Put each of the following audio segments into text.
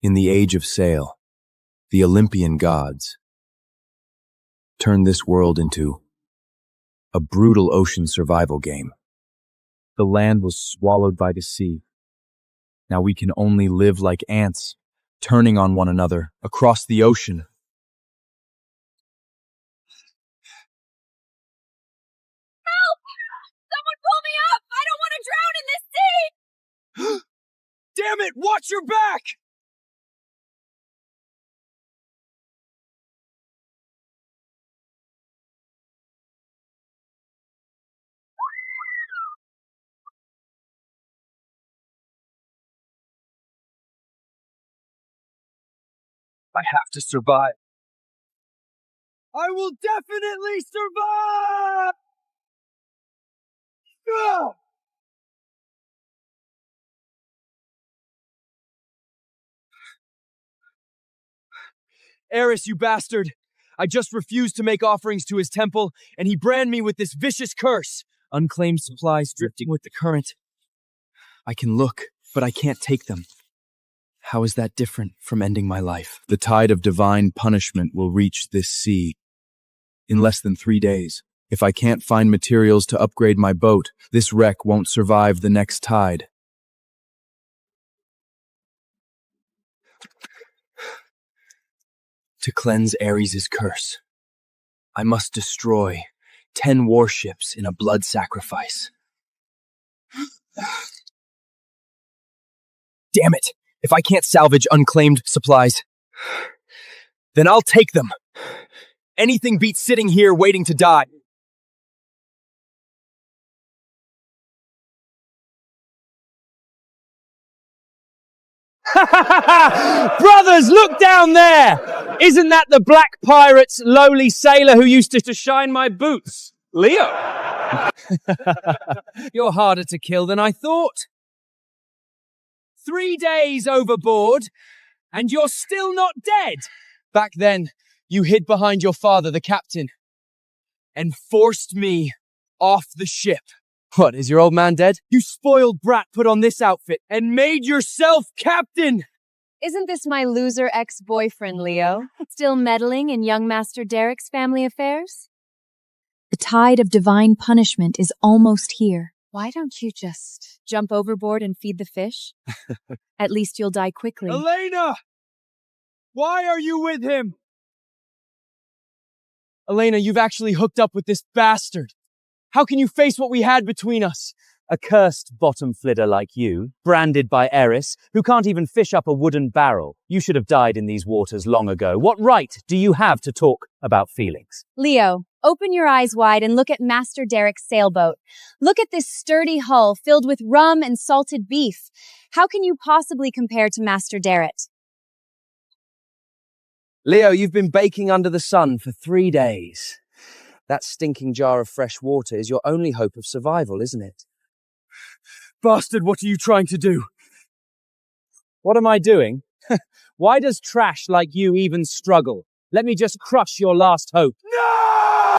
In the age of sail, the Olympian gods turned this world into a brutal ocean survival game. The land was swallowed by the sea. Now we can only live like ants, turning on one another across the ocean. Help! Someone pull me up! I don't want to drown in this sea! Damn it! Watch your back! I have to survive. I will definitely survive! Ah! Eris, you bastard! I just refused to make offerings to his temple, and he branded me with this vicious curse. Unclaimed supplies drifting with the current. I can look, but I can't take them. How is that different from ending my life? The tide of divine punishment will reach this sea in less than 3 days. If I can't find materials to upgrade my boat, this wreck won't survive the next tide. To cleanse Ares' curse, I must destroy 10 warships in a blood sacrifice. Damn it! If I can't salvage unclaimed supplies, then I'll take them. Anything beats sitting here waiting to die. Brothers, look down there! Isn't that the black pirate's lowly sailor who used to shine my boots? Leo! You're harder to kill than I thought. 3 days overboard, and you're still not dead. Back then, you hid behind your father, the captain, and forced me off the ship. What, is your old man dead? You spoiled brat put on this outfit and made yourself captain! Isn't this my loser ex-boyfriend, Leo? Still meddling in young Master Derek's family affairs? The tide of divine punishment is almost here. Why don't you just jump overboard and feed the fish? At least you'll die quickly. Elena! Why are you with him? Elena, you've actually hooked up with this bastard. How can you face what we had between us? A cursed bottom flidder like you, branded by Eris, who can't even fish up a wooden barrel. You should have died in these waters long ago. What right do you have to talk about feelings? Leo, open your eyes wide and look at Master Derek's sailboat. Look at this sturdy hull filled with rum and salted beef. How can you possibly compare to Master Derek? Leo, you've been baking under the sun for 3 days. That stinking jar of fresh water is your only hope of survival, isn't it? Bastard, what are you trying to do? What am I doing? Why does trash like you even struggle? Let me just crush your last hope. No!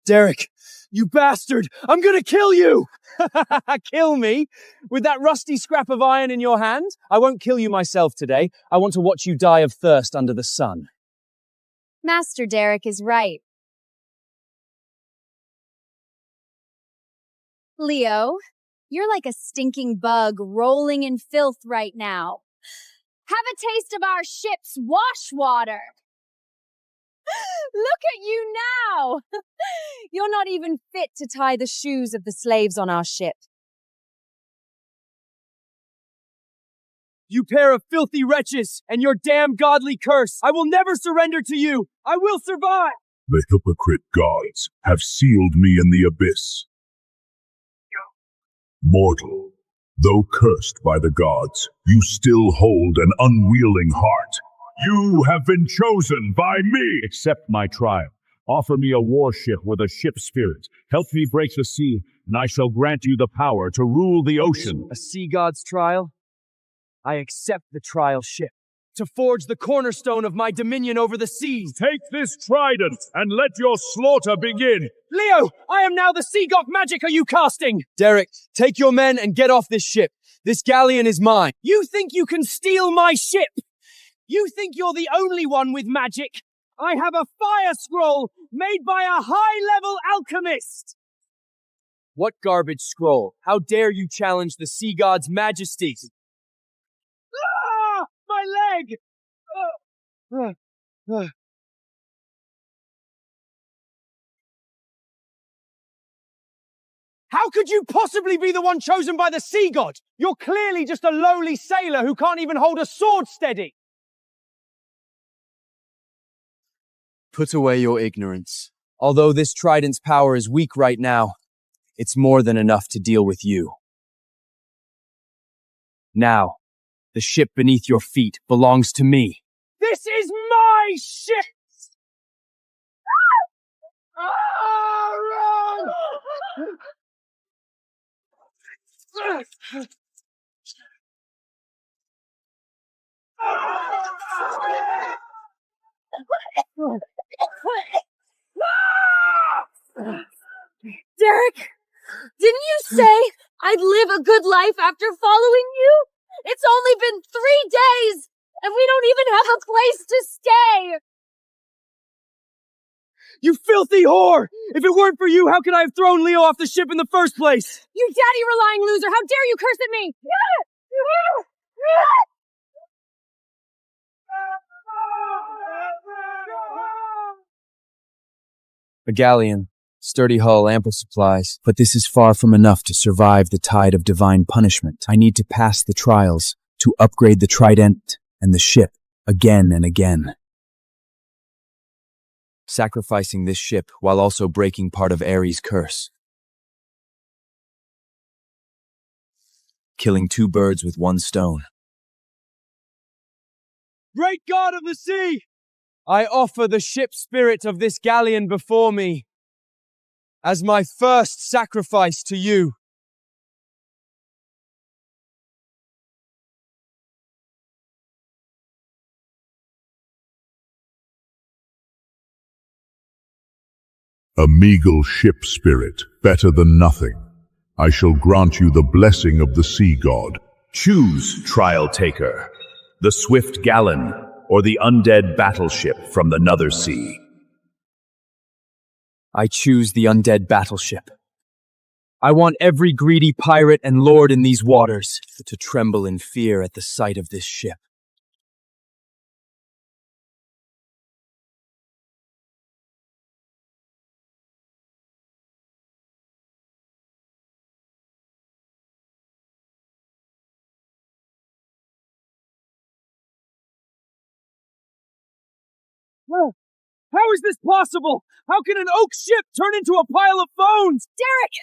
Derek, you bastard! I'm gonna kill you! Kill me? With that rusty scrap of iron in your hand? I won't kill you myself today. I want to watch you die of thirst under the sun. Master Derek is right. Leo, you're like a stinking bug rolling in filth right now. Have a taste of our ship's wash water. Look at you now. You're not even fit to tie the shoes of the slaves on our ship. You pair of filthy wretches and your damn godly curse. I will never surrender to you. I will survive. The hypocrite gods have sealed me in the abyss. Mortal, though cursed by the gods, you still hold an unwilling heart. You have been chosen by me. Accept my trial. Offer me a warship with a ship spirit. Help me break the sea, and I shall grant you the power to rule the ocean. A sea god's trial? I accept the trial ship. to forge the cornerstone of my dominion over the seas. Take this trident and let your slaughter begin. Leo, I am now the sea god magic are you casting? Derek, take your men and get off this ship. This galleon is mine. You think you can steal my ship? You think you're the only one with magic? I have a fire scroll made by a high-level alchemist. What garbage scroll? How dare you challenge the sea god's majesty? Ah! My leg! How could you possibly be the one chosen by the sea god? You're clearly just a lowly sailor who can't even hold a sword steady. Put away your ignorance. Although this trident's power is weak right now, it's more than enough to deal with you. Now, the ship beneath your feet belongs to me. This is my ship! Run! Derek, didn't you say I'd live a good life after following you? It's only been 3 days, and we don't even have a place to stay. You filthy whore! If it weren't for you, how could I have thrown Leo off the ship in the first place? You daddy-relying loser, how dare you curse at me? A galleon, sturdy hull, ample supplies, but this is far from enough to survive the tide of divine punishment. I need to pass the trials, to upgrade the trident and the ship again and again. Sacrificing this ship while also breaking part of Ares' curse. Killing 2 birds with 1 stone. Great God of the sea! I offer the ship spirit of this galleon before me as my first sacrifice to you. A meagle ship spirit, better than nothing. I shall grant you the blessing of the sea god. Choose, trial taker, the swift gallon or the undead battleship from the Nether Sea. I choose the undead battleship. I want every greedy pirate and lord in these waters to tremble in fear at the sight of this ship. How is this possible? How can an oak ship turn into a pile of bones? Derek,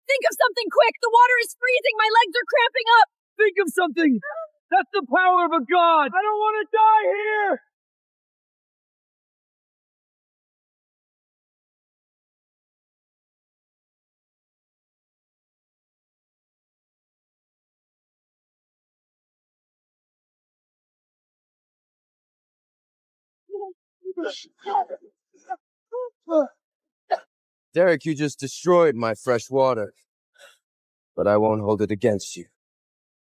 think of something quick. The water is freezing. My legs are cramping up. Think of something. That's the power of a god. I don't want to die here. Derek, you just destroyed my fresh water. But I won't hold it against you.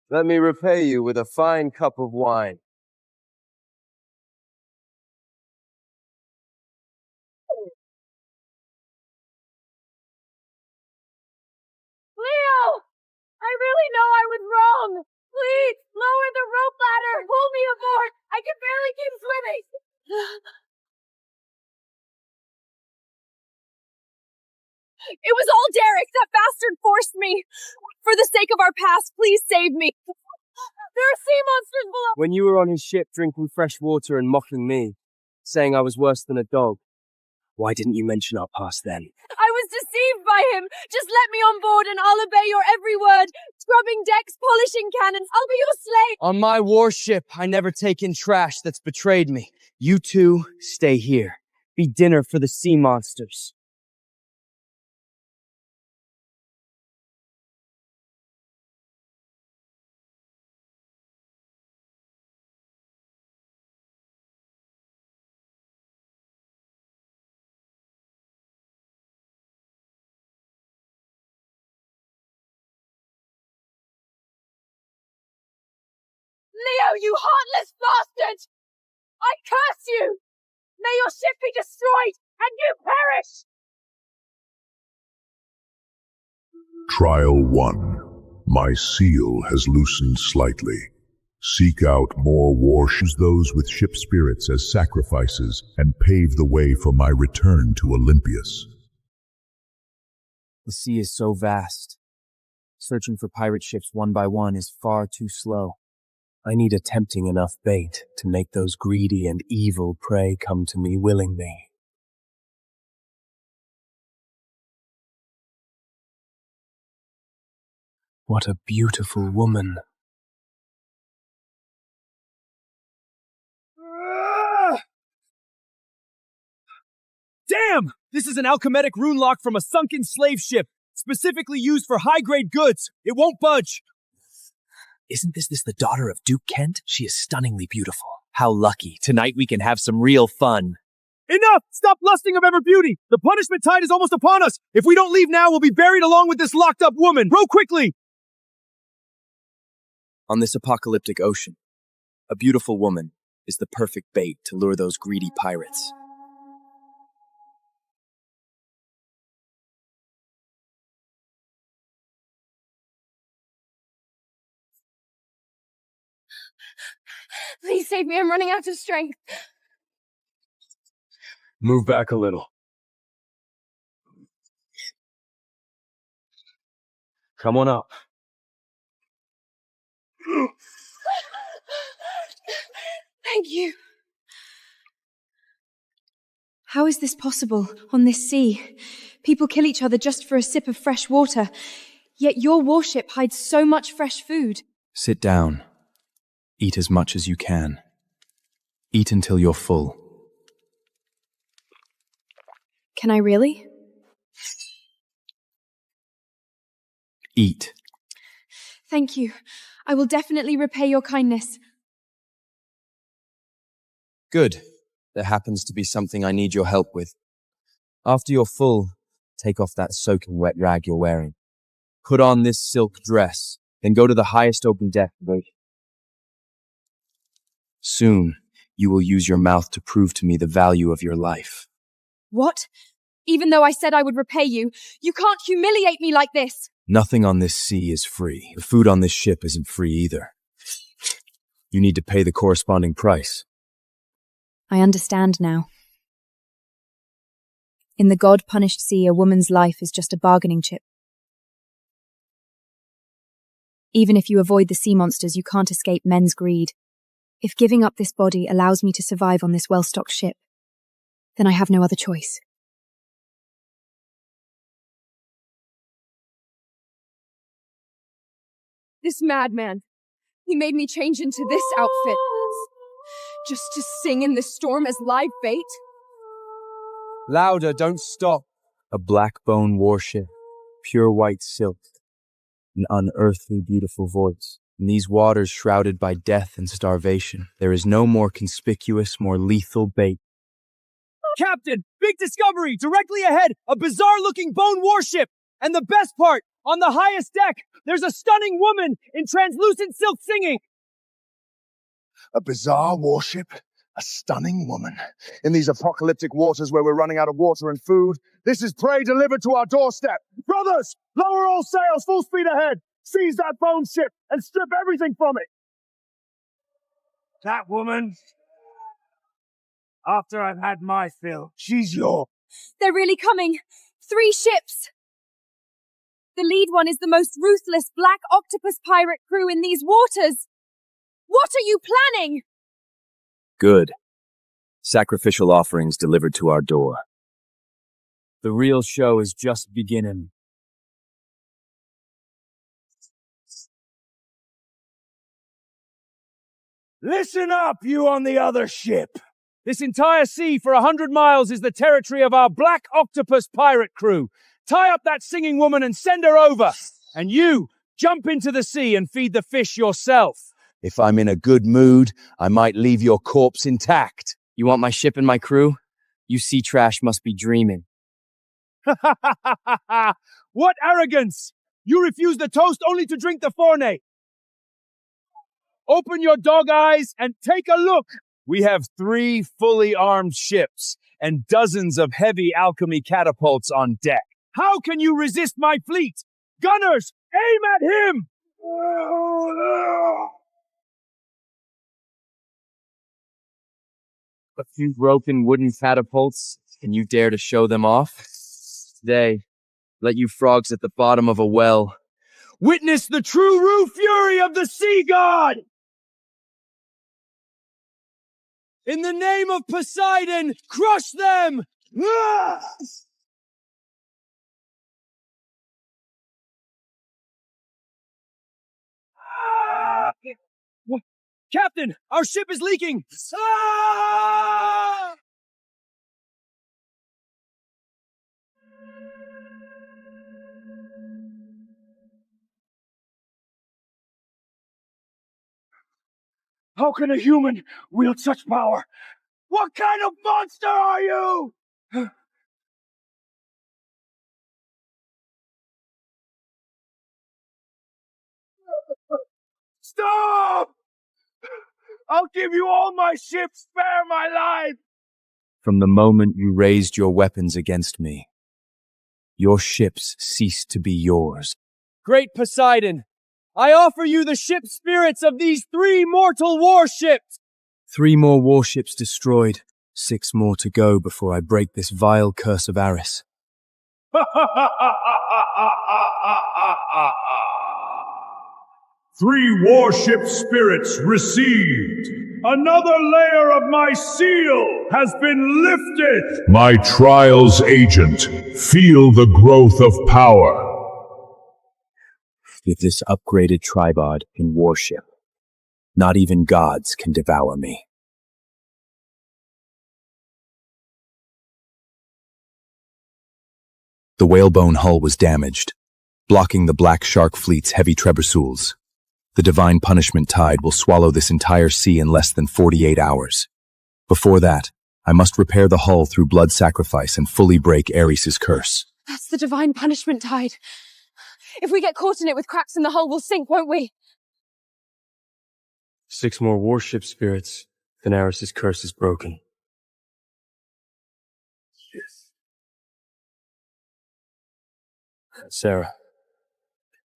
Let me repay you with a fine cup of wine. Leo! I really know I was wrong. Please, lower the rope ladder. Pull me aboard. I can barely keep swimming. It was all Derek. That bastard forced me. For the sake of our past, please save me. There are sea monsters below. When you were on his ship drinking fresh water and mocking me, saying I was worse than a dog, why didn't you mention our past then? I was deceived by him. Just let me on board and I'll obey your every word. Scrubbing decks, polishing cannons. I'll be your slave. On my warship, I never take in trash that's betrayed me. You two, stay here. Be dinner for the sea monsters. Leo, you heartless bastard! I curse you! May your ship be destroyed, and you perish! Trial 1. My seal has loosened slightly. Seek out more warships, those with ship spirits as sacrifices, and pave the way for my return to Olympias. The sea is so vast. Searching for pirate ships one by one is far too slow. I need a tempting enough bait to make those greedy and evil prey come to me willingly. What a beautiful woman. Damn! This is an alchemetic rune lock from a sunken slave ship, specifically used for high-grade goods. It won't budge. Isn't this the daughter of Duke Kent? She is stunningly beautiful. How lucky. Tonight we can have some real fun. Enough! Stop lusting of ever beauty! The punishment tide is almost upon us! If we don't leave now, we'll be buried along with this locked-up woman! Row quickly! On this apocalyptic ocean, a beautiful woman is the perfect bait to lure those greedy pirates. Please save me, I'm running out of strength. Move back a little. Come on up. Thank you. How is this possible on this sea? People kill each other just for a sip of fresh water, yet your warship hides so much fresh food. Sit down. Eat as much as you can. Eat until you're full. Can I really? Eat. Thank you. I will definitely repay your kindness. Good. There happens to be something I need your help with. After you're full, take off that soaking wet rag you're wearing. Put on this silk dress, then go to the highest open deck. Soon, you will use your mouth to prove to me the value of your life. What? Even though I said I would repay you, you can't humiliate me like this! Nothing on this sea is free. The food on this ship isn't free either. You need to pay the corresponding price. I understand now. In the God-punished sea, a woman's life is just a bargaining chip. Even if you avoid the sea monsters, you can't escape men's greed. If giving up this body allows me to survive on this well-stocked ship, then I have no other choice. This madman, he made me change into this outfit, just to sing in the storm as live bait? Louder, don't stop. A black-bone warship, pure white silk, an unearthly beautiful voice. In these waters shrouded by death and starvation, there is no more conspicuous, more lethal bait. Captain, big discovery! Directly ahead, a bizarre-looking bone warship! And the best part, on the highest deck, there's a stunning woman in translucent silk singing! A bizarre warship? A stunning woman? In these apocalyptic waters where we're running out of water and food, this is prey delivered to our doorstep. Brothers, lower all sails, full speed ahead! Seize that bone ship and strip everything from it! That woman, after I've had my fill, she's yours. They're really coming! 3 ships! The lead one is the most ruthless black octopus pirate crew in these waters! What are you planning? Good. Sacrificial offerings delivered to our door. The real show is just beginning. Listen up, you on the other ship. This entire sea for 100 miles is the territory of our black octopus pirate crew. Tie up that singing woman and send her over. And you, jump into the sea and feed the fish yourself. If I'm in a good mood, I might leave your corpse intact. You want my ship and my crew? You sea trash must be dreaming. What arrogance! You refuse the toast only to drink the Fornay. Open your dog eyes and take a look! We have 3 fully armed ships and dozens of heavy alchemy catapults on deck. How can you resist my fleet? Gunners, aim at him! A few broken wooden catapults, and you dare to show them off? Today, let you frogs at the bottom of a well witness the true fury of the sea god! In the name of Poseidon, crush them! Captain, our ship is leaking! How can a human wield such power? What kind of monster are you? Stop! I'll give you all my ships, spare my life! From the moment you raised your weapons against me, your ships ceased to be yours. Great Poseidon, I offer you the ship spirits of these 3 mortal warships! 3 more warships destroyed, 6 more to go before I break this vile curse of Aris. 3 warship spirits received. Another layer of my seal has been lifted. My trials agent, feel the growth of power. With this upgraded tribod in warship, not even gods can devour me. The whalebone hull was damaged, blocking the Black Shark fleet's heavy trebuchets. The divine punishment tide will swallow this entire sea in less than 48 hours. Before that, I must repair the hull through blood sacrifice and fully break Ares' curse. That's the divine punishment tide. If we get caught in it with cracks in the hull, we'll sink, won't we? 6 more warship spirits, then Ares' curse is broken. Yes. Sarah,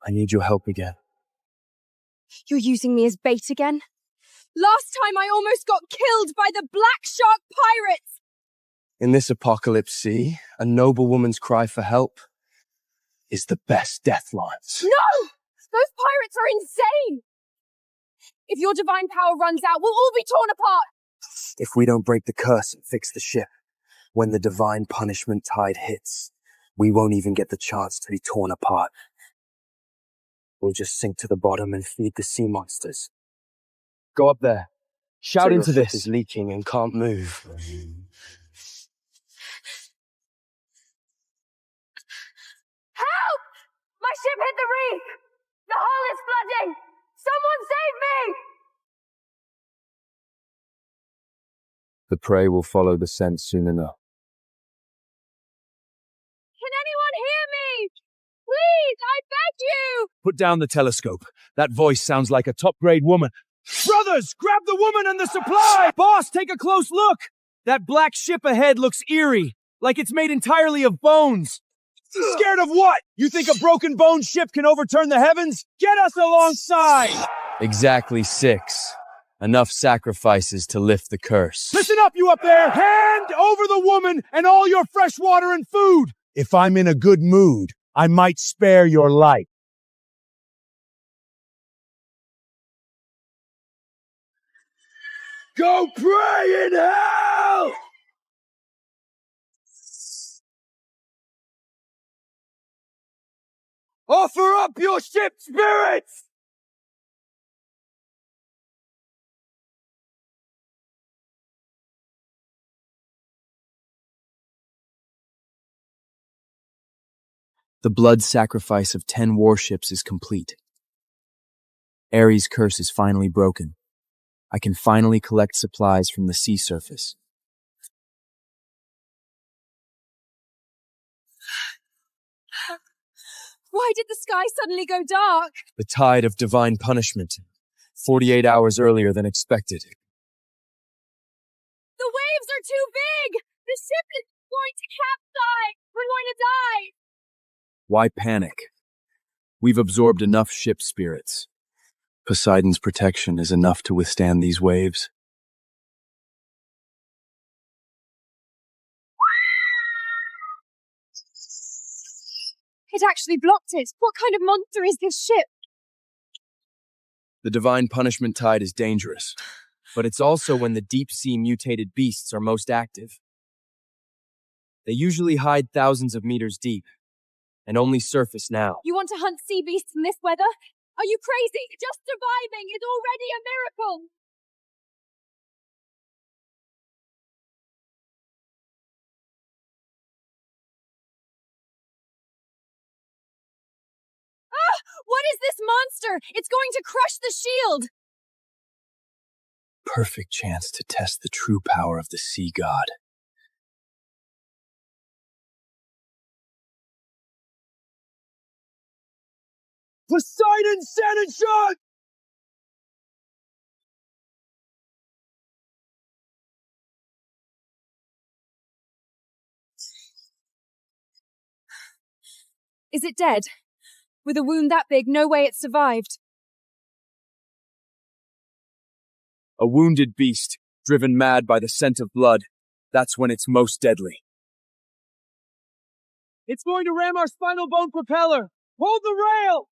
I need your help again. You're using me as bait again? Last time I almost got killed by the Black Shark pirates! In this apocalypse sea, a noble woman's cry for help is the best death lines. No! Those pirates are insane! If your divine power runs out, we'll all be torn apart! If we don't break the curse and fix the ship, when the divine punishment tide hits, we won't even get the chance to be torn apart. We'll just sink to the bottom and feed the sea monsters. Go up there. Shout into this. Is leaking and can't move. Help! My ship hit the reef! The hull is flooding! Someone save me! The prey will follow the scent soon enough. Can anyone hear me? Please, I beg you! Put down the telescope. That voice sounds like a top-grade woman. Brothers, grab the woman and the supply! Boss, take a close look! That black ship ahead looks eerie, like it's made entirely of bones. Scared of what? You think a broken bone ship can overturn the heavens? Get us alongside! Exactly 6. Enough sacrifices to lift the curse. Listen up, you up there! Hand over the woman and all your fresh water and food! If I'm in a good mood, I might spare your life. Go pray in hell! Offer up your ship spirits! The blood sacrifice of 10 warships is complete. Ares' curse is finally broken. I can finally collect supplies from the sea surface. Why did the sky suddenly go dark? The tide of divine punishment. 48 hours earlier than expected. The waves are too big! The ship is going to capsize! We're going to die! Why panic? We've absorbed enough ship spirits. Poseidon's protection is enough to withstand these waves. It actually blocked it. What kind of monster is this ship? The divine punishment tide is dangerous, but it's also when the deep-sea mutated beasts are most active. They usually hide thousands of meters deep, and only surface now. You want to hunt sea beasts in this weather? Are you crazy? Just surviving is already a miracle! What is this monster? It's going to crush the shield! Perfect chance to test the true power of the sea god. Poseidon, stand shot! Is it dead? With a wound that big, no way it survived. A wounded beast, driven mad by the scent of blood. That's when it's most deadly. It's going to ram our spinal bone propeller! Hold the rail!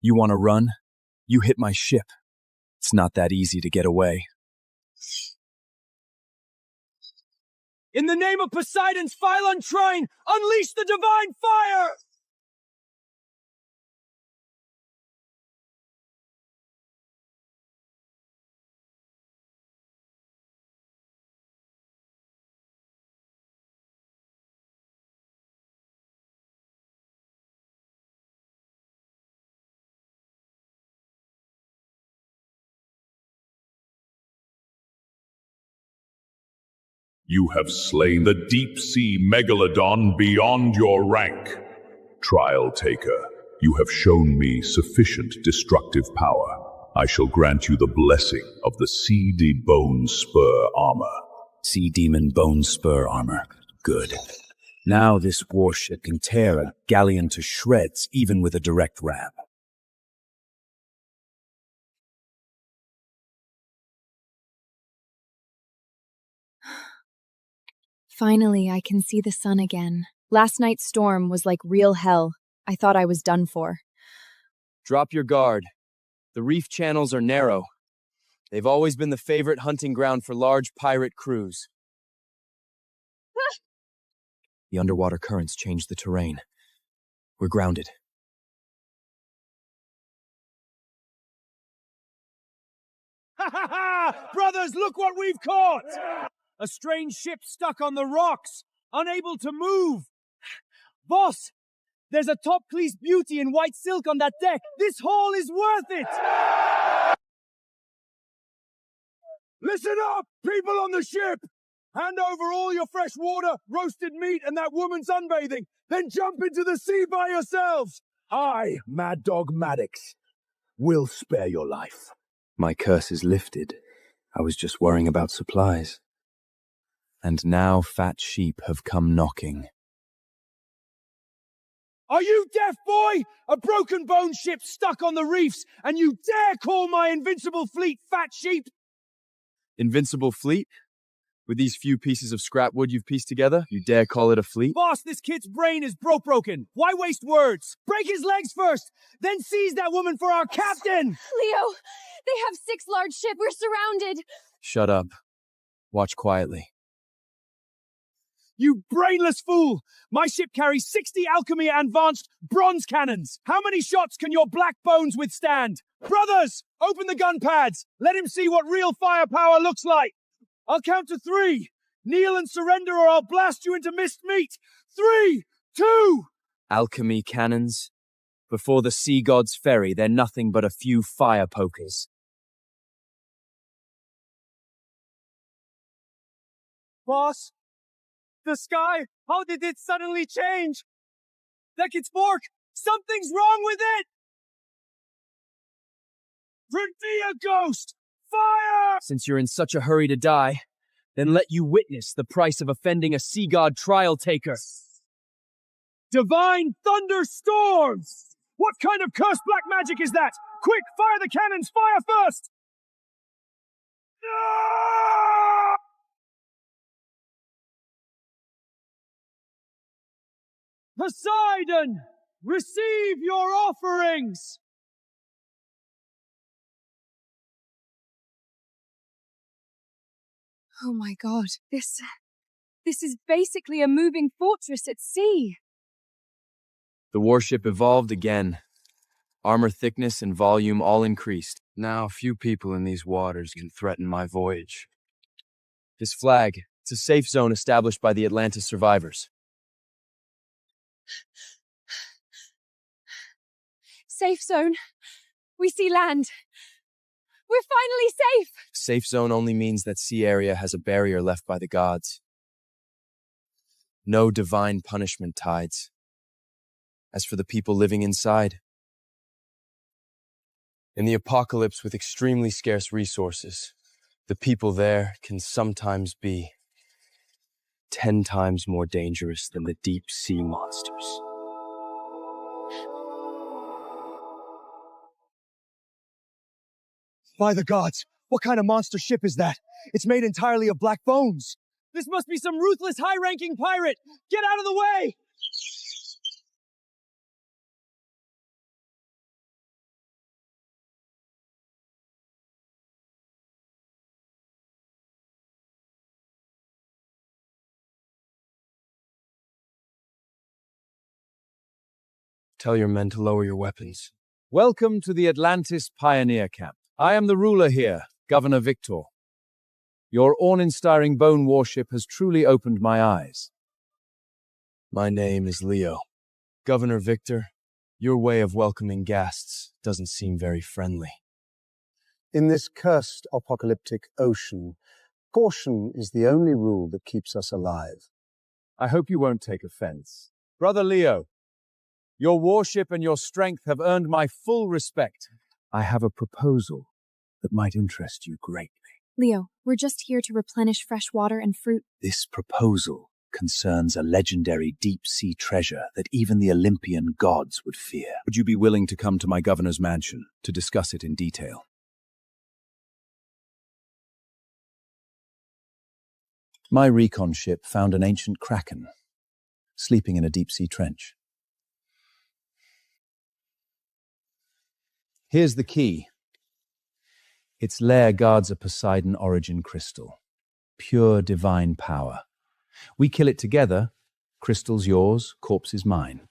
You want to run? You hit my ship. It's not that easy to get away. In the name of Poseidon's Phylon Trine, unleash the divine fire! You have slain the deep-sea megalodon beyond your rank. Trial taker, you have shown me sufficient destructive power. I shall grant you the blessing of the Sea Bone Spur armor. Sea Demon Bone Spur armor. Good. Now this warship can tear a galleon to shreds, even with a direct ram. Finally, I can see the sun again. Last night's storm was like real hell. I thought I was done for. Drop your guard. The reef channels are narrow. They've always been the favorite hunting ground for large pirate crews. The underwater currents changed the terrain. We're grounded. Ha ha ha! Brothers, look what we've caught! A strange ship stuck on the rocks, unable to move. Boss, there's a top-class beauty in white silk on that deck. This haul is worth it! Listen up, people on the ship! Hand over all your fresh water, roasted meat, and that woman sunbathing. Then jump into the sea by yourselves. I, Mad Dog Maddox, will spare your life. My curse is lifted. I was just worrying about supplies. And now fat sheep have come knocking. Are you deaf, boy? A broken bone ship stuck on the reefs, and you dare call my invincible fleet fat sheep? Invincible fleet? With these few pieces of scrap wood you've pieced together, you dare call it a fleet? Boss, this kid's brain is broken. Why waste words? Break his legs first, then seize that woman for our captain! Leo, they have 6 large ships. We're surrounded. Shut up. Watch quietly. You brainless fool! My ship carries 60 alchemy advanced bronze cannons. How many shots can your black bones withstand? Brothers, open the gun pads. Let him see what real firepower looks like. I'll count to 3. Kneel and surrender or I'll blast you into mist meat. 3, 2, Alchemy cannons? Before the sea god's ferry, they're nothing but a few fire pokers. Boss? The sky? How did it suddenly change? Like its fork! Something's wrong with it! Revere ghost! Fire! Since you're in such a hurry to die, then let you witness the price of offending a sea god trial taker. Divine thunderstorms! What kind of cursed black magic is that? Quick, fire the cannons! Fire first! No! Poseidon! Receive your offerings! Oh my god, this is basically a moving fortress at sea. The warship evolved again. Armor thickness and volume all increased. Now few people in these waters can threaten my voyage. This flag, it's a safe zone established by the Atlantis survivors. Safe zone. We see land. We're finally safe! Safe zone only means that sea area has a barrier left by the gods. No divine punishment tides. As for the people living inside, in the apocalypse with extremely scarce resources, the people there can sometimes be 10 times more dangerous than the deep sea monsters. By the gods, what kind of monster ship is that? It's made entirely of black bones. This must be some ruthless high-ranking pirate! Get out of the way! Tell your men to lower your weapons. Welcome to the Atlantis Pioneer Camp. I am the ruler here, Governor Victor. Your awe-inspiring bone warship has truly opened my eyes. My name is Leo. Governor Victor, your way of welcoming guests doesn't seem very friendly. In this cursed apocalyptic ocean, caution is the only rule that keeps us alive. I hope you won't take offense. Brother Leo, your warship and your strength have earned my full respect. I have a proposal that might interest you greatly. Leo, we're just here to replenish fresh water and fruit. This proposal concerns a legendary deep-sea treasure that even the Olympian gods would fear. Would you be willing to come to my governor's mansion to discuss it in detail? My recon ship found an ancient kraken sleeping in a deep-sea trench. Here's the key. Its lair guards a Poseidon origin crystal. Pure divine power. We kill it together. Crystal's yours, corpse is mine.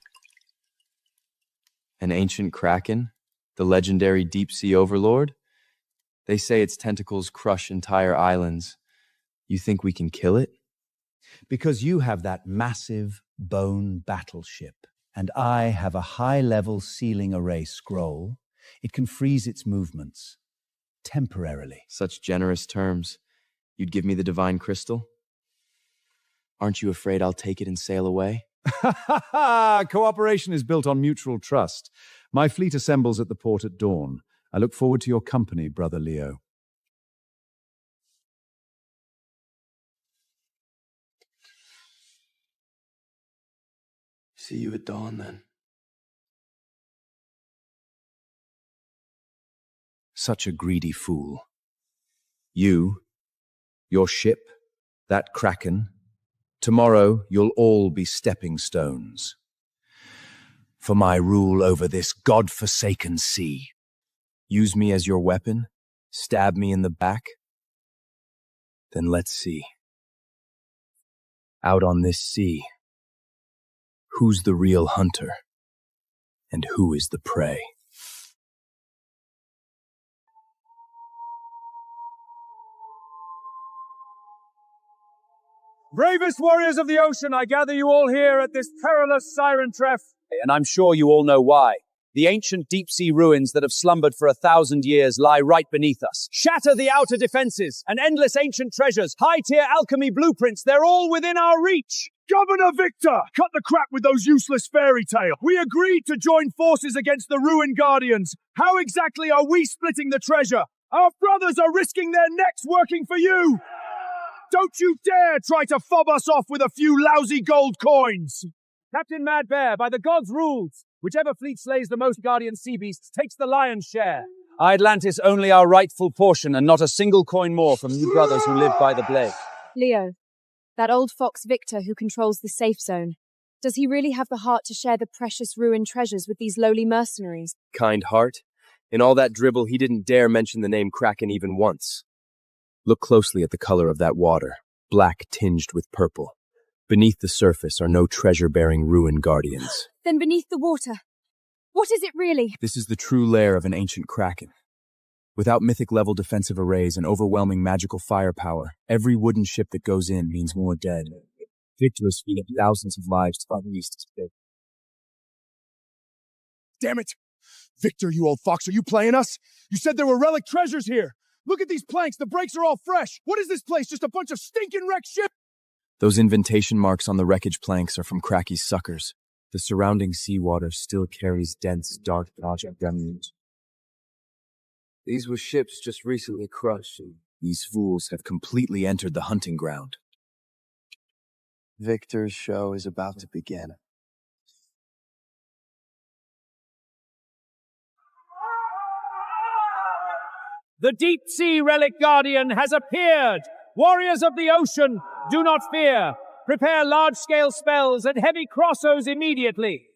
An ancient kraken? The legendary deep-sea overlord? They say its tentacles crush entire islands. You think we can kill it? Because you have that massive bone battleship, and I have a high-level sealing array scroll, it can freeze its movements. Temporarily. Such generous terms. You'd give me the divine crystal? Aren't you afraid I'll take it and sail away? Cooperation is built on mutual trust. My fleet assembles at the port at dawn. I look forward to your company, Brother Leo. See you at dawn, then. Such a greedy fool. You, your ship, that kraken, tomorrow you'll all be stepping stones. For my rule over this god-forsaken sea. Use me as your weapon? Stab me in the back? Then let's see. Out on this sea, who's the real hunter? And who is the prey? Bravest warriors of the ocean, I gather you all here at this perilous siren treff. And I'm sure you all know why. The ancient deep-sea ruins that have slumbered for 1,000 years lie right beneath us. Shatter the outer defenses, and endless ancient treasures, high-tier alchemy blueprints, they're all within our reach. Governor Victor, cut the crap with those useless fairy tales. We agreed to join forces against the Ruin Guardians. How exactly are we splitting the treasure? Our brothers are risking their necks working for you. Don't you dare try to fob us off with a few lousy gold coins. Captain Mad Bear, by the gods' rules, whichever fleet slays the most guardian sea beasts takes the lion's share. Atlantis only our rightful portion, and not a single coin more from you brothers who live by the blade. Leo, that old fox Victor who controls the safe zone, does he really have the heart to share the precious ruined treasures with these lowly mercenaries? Kind heart. In all that dribble, he didn't dare mention the name Kraken even once. Look closely at the color of that water, black tinged with purple. Beneath the surface are no treasure-bearing ruin guardians. Then beneath the water, what is it really? This is the true lair of an ancient Kraken. Without mythic-level defensive arrays and overwhelming magical firepower, every wooden ship that goes in means more dead. Victor is feeding thousands of lives to the east. Damn it! Victor, you old fox, are you playing us? You said there were relic treasures here. Look at these planks, the brakes are all fresh. What is this place, just a bunch of stinking wrecked ships? Those indentation marks on the wreckage planks are from Cracky's suckers. The surrounding seawater still carries dense, dark object remnants. These were ships just recently crushed. These fools have completely entered the hunting ground. Victor's show is about to begin. The deep-sea relic guardian has appeared! Warriors of the ocean, do not fear! Prepare large-scale spells and heavy crossos immediately!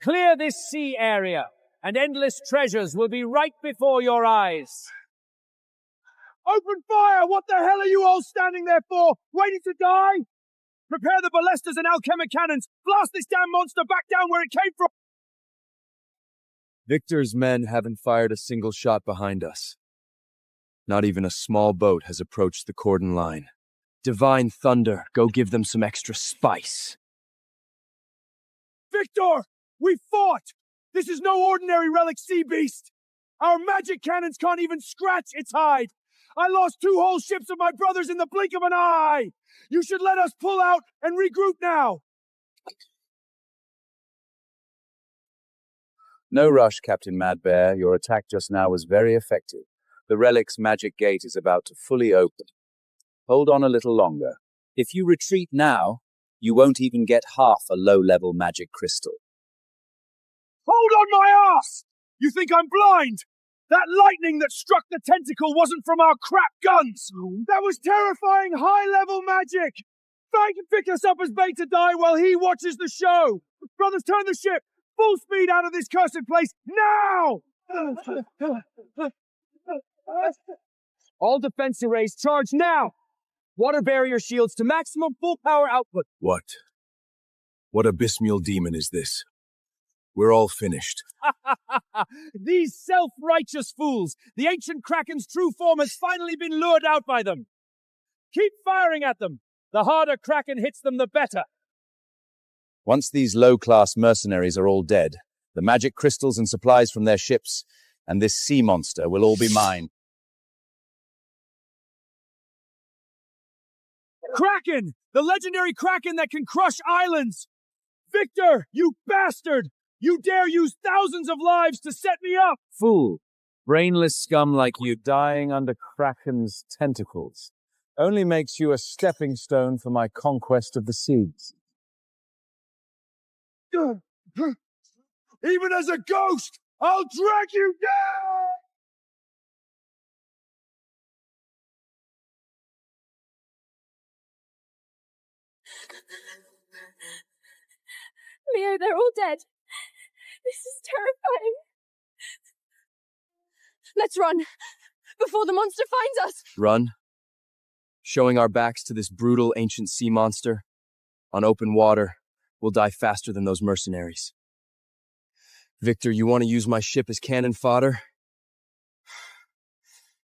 Clear this sea area, and endless treasures will be right before your eyes. Open fire! What the hell are you all standing there for? Waiting to die? Prepare the ballistas and alchemic cannons! Blast this damn monster back down where it came from! Victor's men haven't fired a single shot behind us. Not even a small boat has approached the cordon line. Divine thunder, go give them some extra spice. Victor! We fought! This is no ordinary relic sea beast! Our magic cannons can't even scratch its hide! I lost 2 whole ships of my brothers in the blink of an eye! You should let us pull out and regroup now! No rush, Captain Mad Bear. Your attack just now was very effective. The relic's magic gate is about to fully open. Hold on a little longer. If you retreat now, you won't even get half a low-level magic crystal. Hold on my ass! You think I'm blind? That lightning that struck the tentacle wasn't from our crap guns! That was terrifying high-level magic! Fang can pick us up as bait to die while he watches the show! Brothers, turn the ship! Full speed out of this cursed place, now! All defense arrays charge now! Water barrier shields to maximum full power output. What? What abysmal demon is this? We're all finished. These self-righteous fools! The ancient Kraken's true form has finally been lured out by them! Keep firing at them! The harder Kraken hits them, the better! Once these low-class mercenaries are all dead, the magic crystals and supplies from their ships and this sea monster will all be mine. Kraken! The legendary Kraken that can crush islands! Victor, you bastard! You dare use thousands of lives to set me up! Fool! Brainless scum like you dying under Kraken's tentacles only makes you a stepping stone for my conquest of the seas. Even as a ghost, I'll drag you down! Leo, they're all dead. This is terrifying. Let's run, before the monster finds us. Run? Showing our backs to this brutal ancient sea monster? On open water, we'll die faster than those mercenaries. Victor, you want to use my ship as cannon fodder?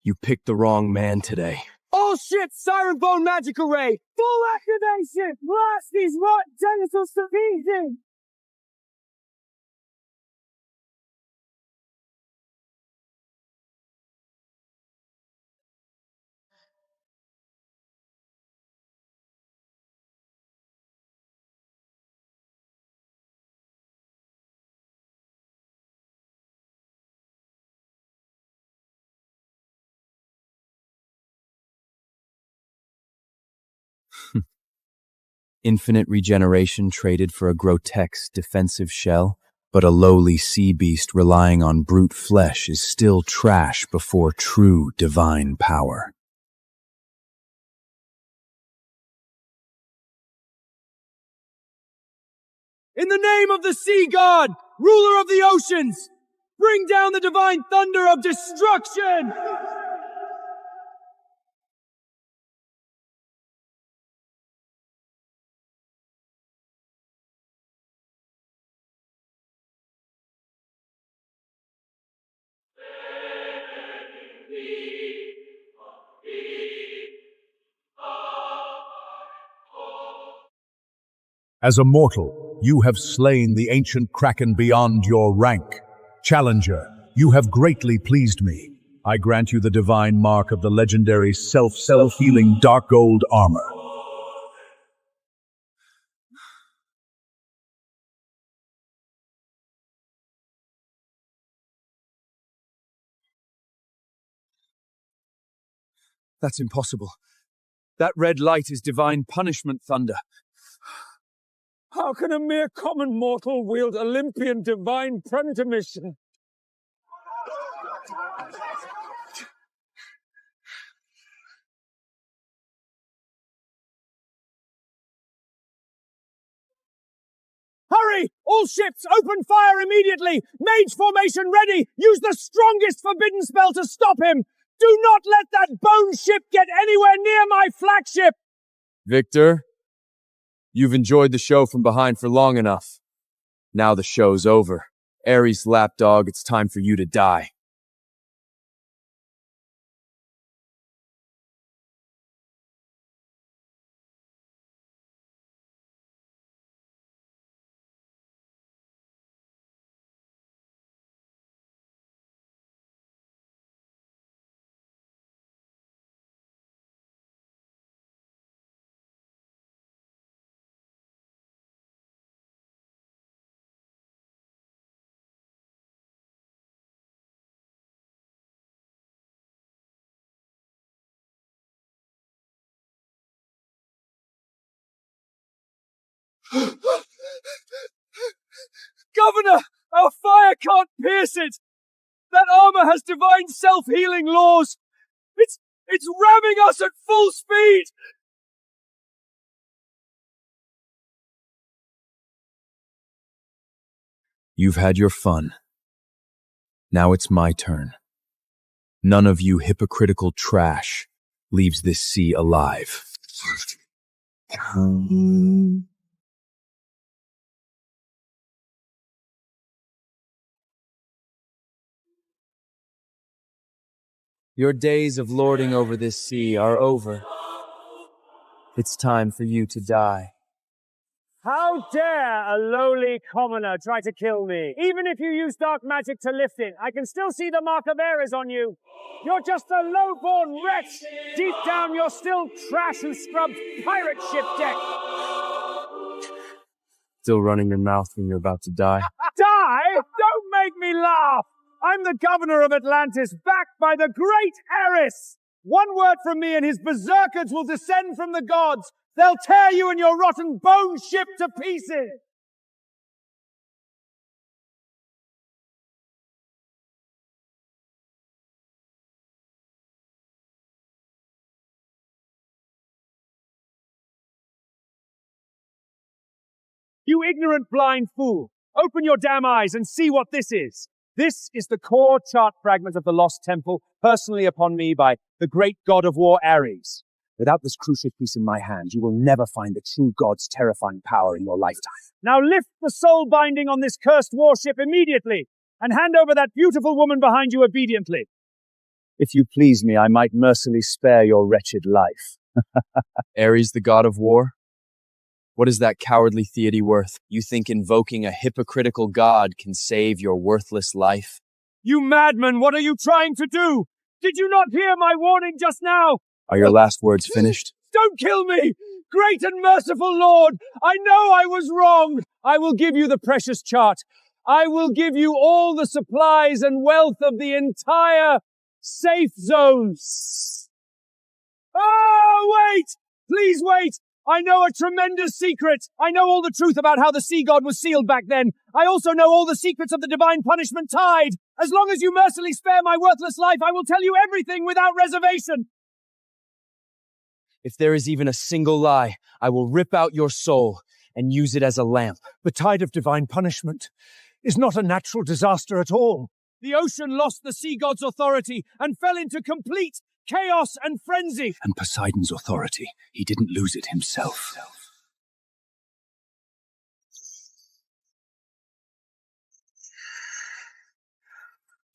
You picked the wrong man today. All All ships, Siren Bone Magic Array! Full activation! Blast these rotten genitals to pieces! Infinite regeneration traded for a grotesque defensive shell, but a lowly sea beast relying on brute flesh is still trash before true divine power. In the name of the sea god, ruler of the oceans, bring down the divine thunder of destruction! As a mortal, you have slain the ancient kraken beyond your rank. Challenger, you have greatly pleased me. I grant you the divine mark of the legendary self-healing dark gold armor. That's impossible. That red light is divine punishment thunder. How can a mere common mortal wield Olympian divine premonition? Hurry! All ships, open fire immediately! Mage formation ready! Use the strongest forbidden spell to stop him! Do not let that bone ship get anywhere near my flagship! Victor, you've enjoyed the show from behind for long enough. Now the show's over. Ares lapdog, it's time for you to die. Governor! Our fire can't pierce it! That armor has divine self-healing laws! It's ramming us at full speed! You've had your fun. Now it's my turn. None of you hypocritical trash leaves this sea alive. Your days of lording over this sea are over. It's time for you to die. How dare a lowly commoner try to kill me? Even if you use dark magic to lift it, I can still see the mark of Ares on you. You're just a low-born wretch. Deep down, you're still trash who scrubbed pirate ship deck. Still running your mouth when you're about to die. Die? Don't make me laugh. I'm the governor of Atlantis, backed by the great Ares. One word from me and his berserkers will descend from the gods. They'll tear you and your rotten bone ship to pieces! You ignorant blind fool! Open your damn eyes and see what this is! This is the core chart fragment of the Lost Temple, personally upon me by the great god of war Ares. Without this crucial piece in my hand, you will never find the true god's terrifying power in your lifetime. Now lift the soul binding on this cursed warship immediately, and hand over that beautiful woman behind you obediently. If you please me, I might mercifully spare your wretched life. Ares, the god of war? What is that cowardly theody worth? You think invoking a hypocritical god can save your worthless life? You madman, what are you trying to do? Did you not hear my warning just now? Are your last words finished? Don't kill me! Great and merciful Lord! I know I was wrong! I will give you the precious chart. I will give you all the supplies and wealth of the entire safe zones. Oh, wait! Please wait! I know a tremendous secret. I know all the truth about how the sea god was sealed back then. I also know all the secrets of the divine punishment tide. As long as you mercifully spare my worthless life, I will tell you everything without reservation. If there is even a single lie, I will rip out your soul and use it as a lamp. The tide of divine punishment is not a natural disaster at all. The ocean lost the sea god's authority and fell into complete chaos and frenzy. And Poseidon's authority, he didn't lose it himself.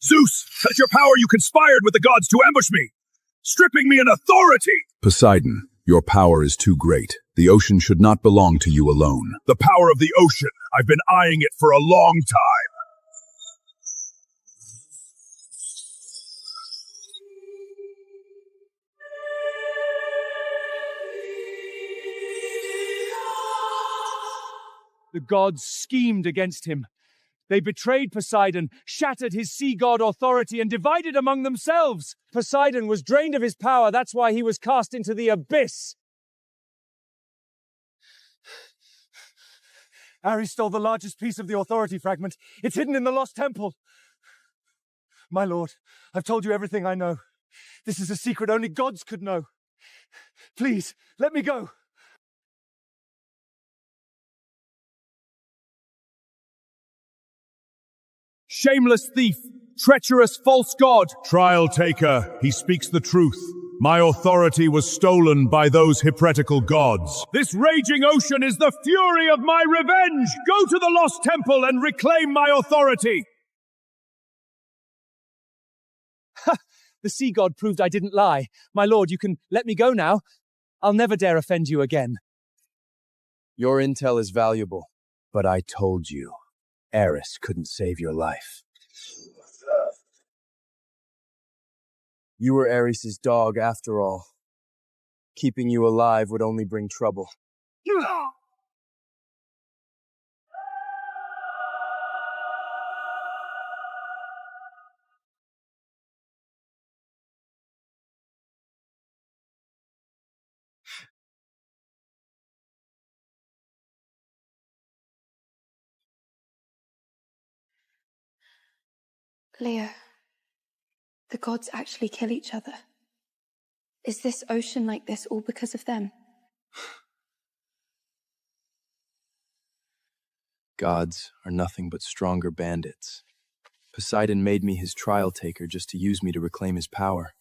Zeus, at your power you conspired with the gods to ambush me, stripping me an authority! Poseidon, your power is too great. The ocean should not belong to you alone. The power of the ocean. I've been eyeing it for a long time. The gods schemed against him. They betrayed Poseidon, shattered his sea god authority, and divided among themselves. Poseidon was drained of his power. That's why he was cast into the abyss. Ares stole the largest piece of the authority fragment. It's hidden in the lost temple. My lord, I've told you everything I know. This is a secret only gods could know. Please, let me go. Shameless thief, treacherous false god. Trial taker, he speaks the truth. My authority was stolen by those hypocritical gods. This raging ocean is the fury of my revenge. Go to the lost temple and reclaim my authority. The sea god proved I didn't lie. My lord, you can let me go now. I'll never dare offend you again. Your intel is valuable, but I told you, Ares couldn't save your life. You were Ares' dog after all. Keeping you alive would only bring trouble. Leo, the gods actually kill each other. Is this ocean like this all because of them? Gods are nothing but stronger bandits. Poseidon made me his trial taker just to use me to reclaim his power.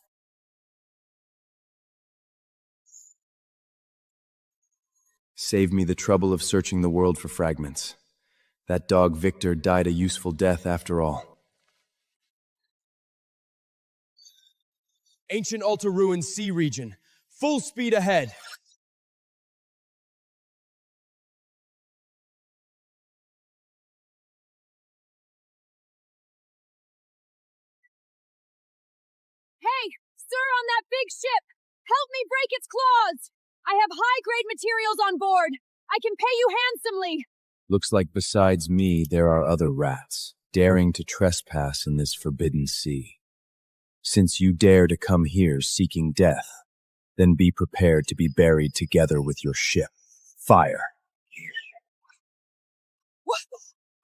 Saved me the trouble of searching the world for fragments. That dog Victor died a useful death after all. Ancient altar ruins sea region. Full speed ahead. Hey, sir on that big ship! Help me break its claws! I have high-grade materials on board. I can pay you handsomely. Looks like besides me, there are other rats, daring to trespass in this forbidden sea. Since you dare to come here seeking death, then be prepared to be buried together with your ship. Fire. What?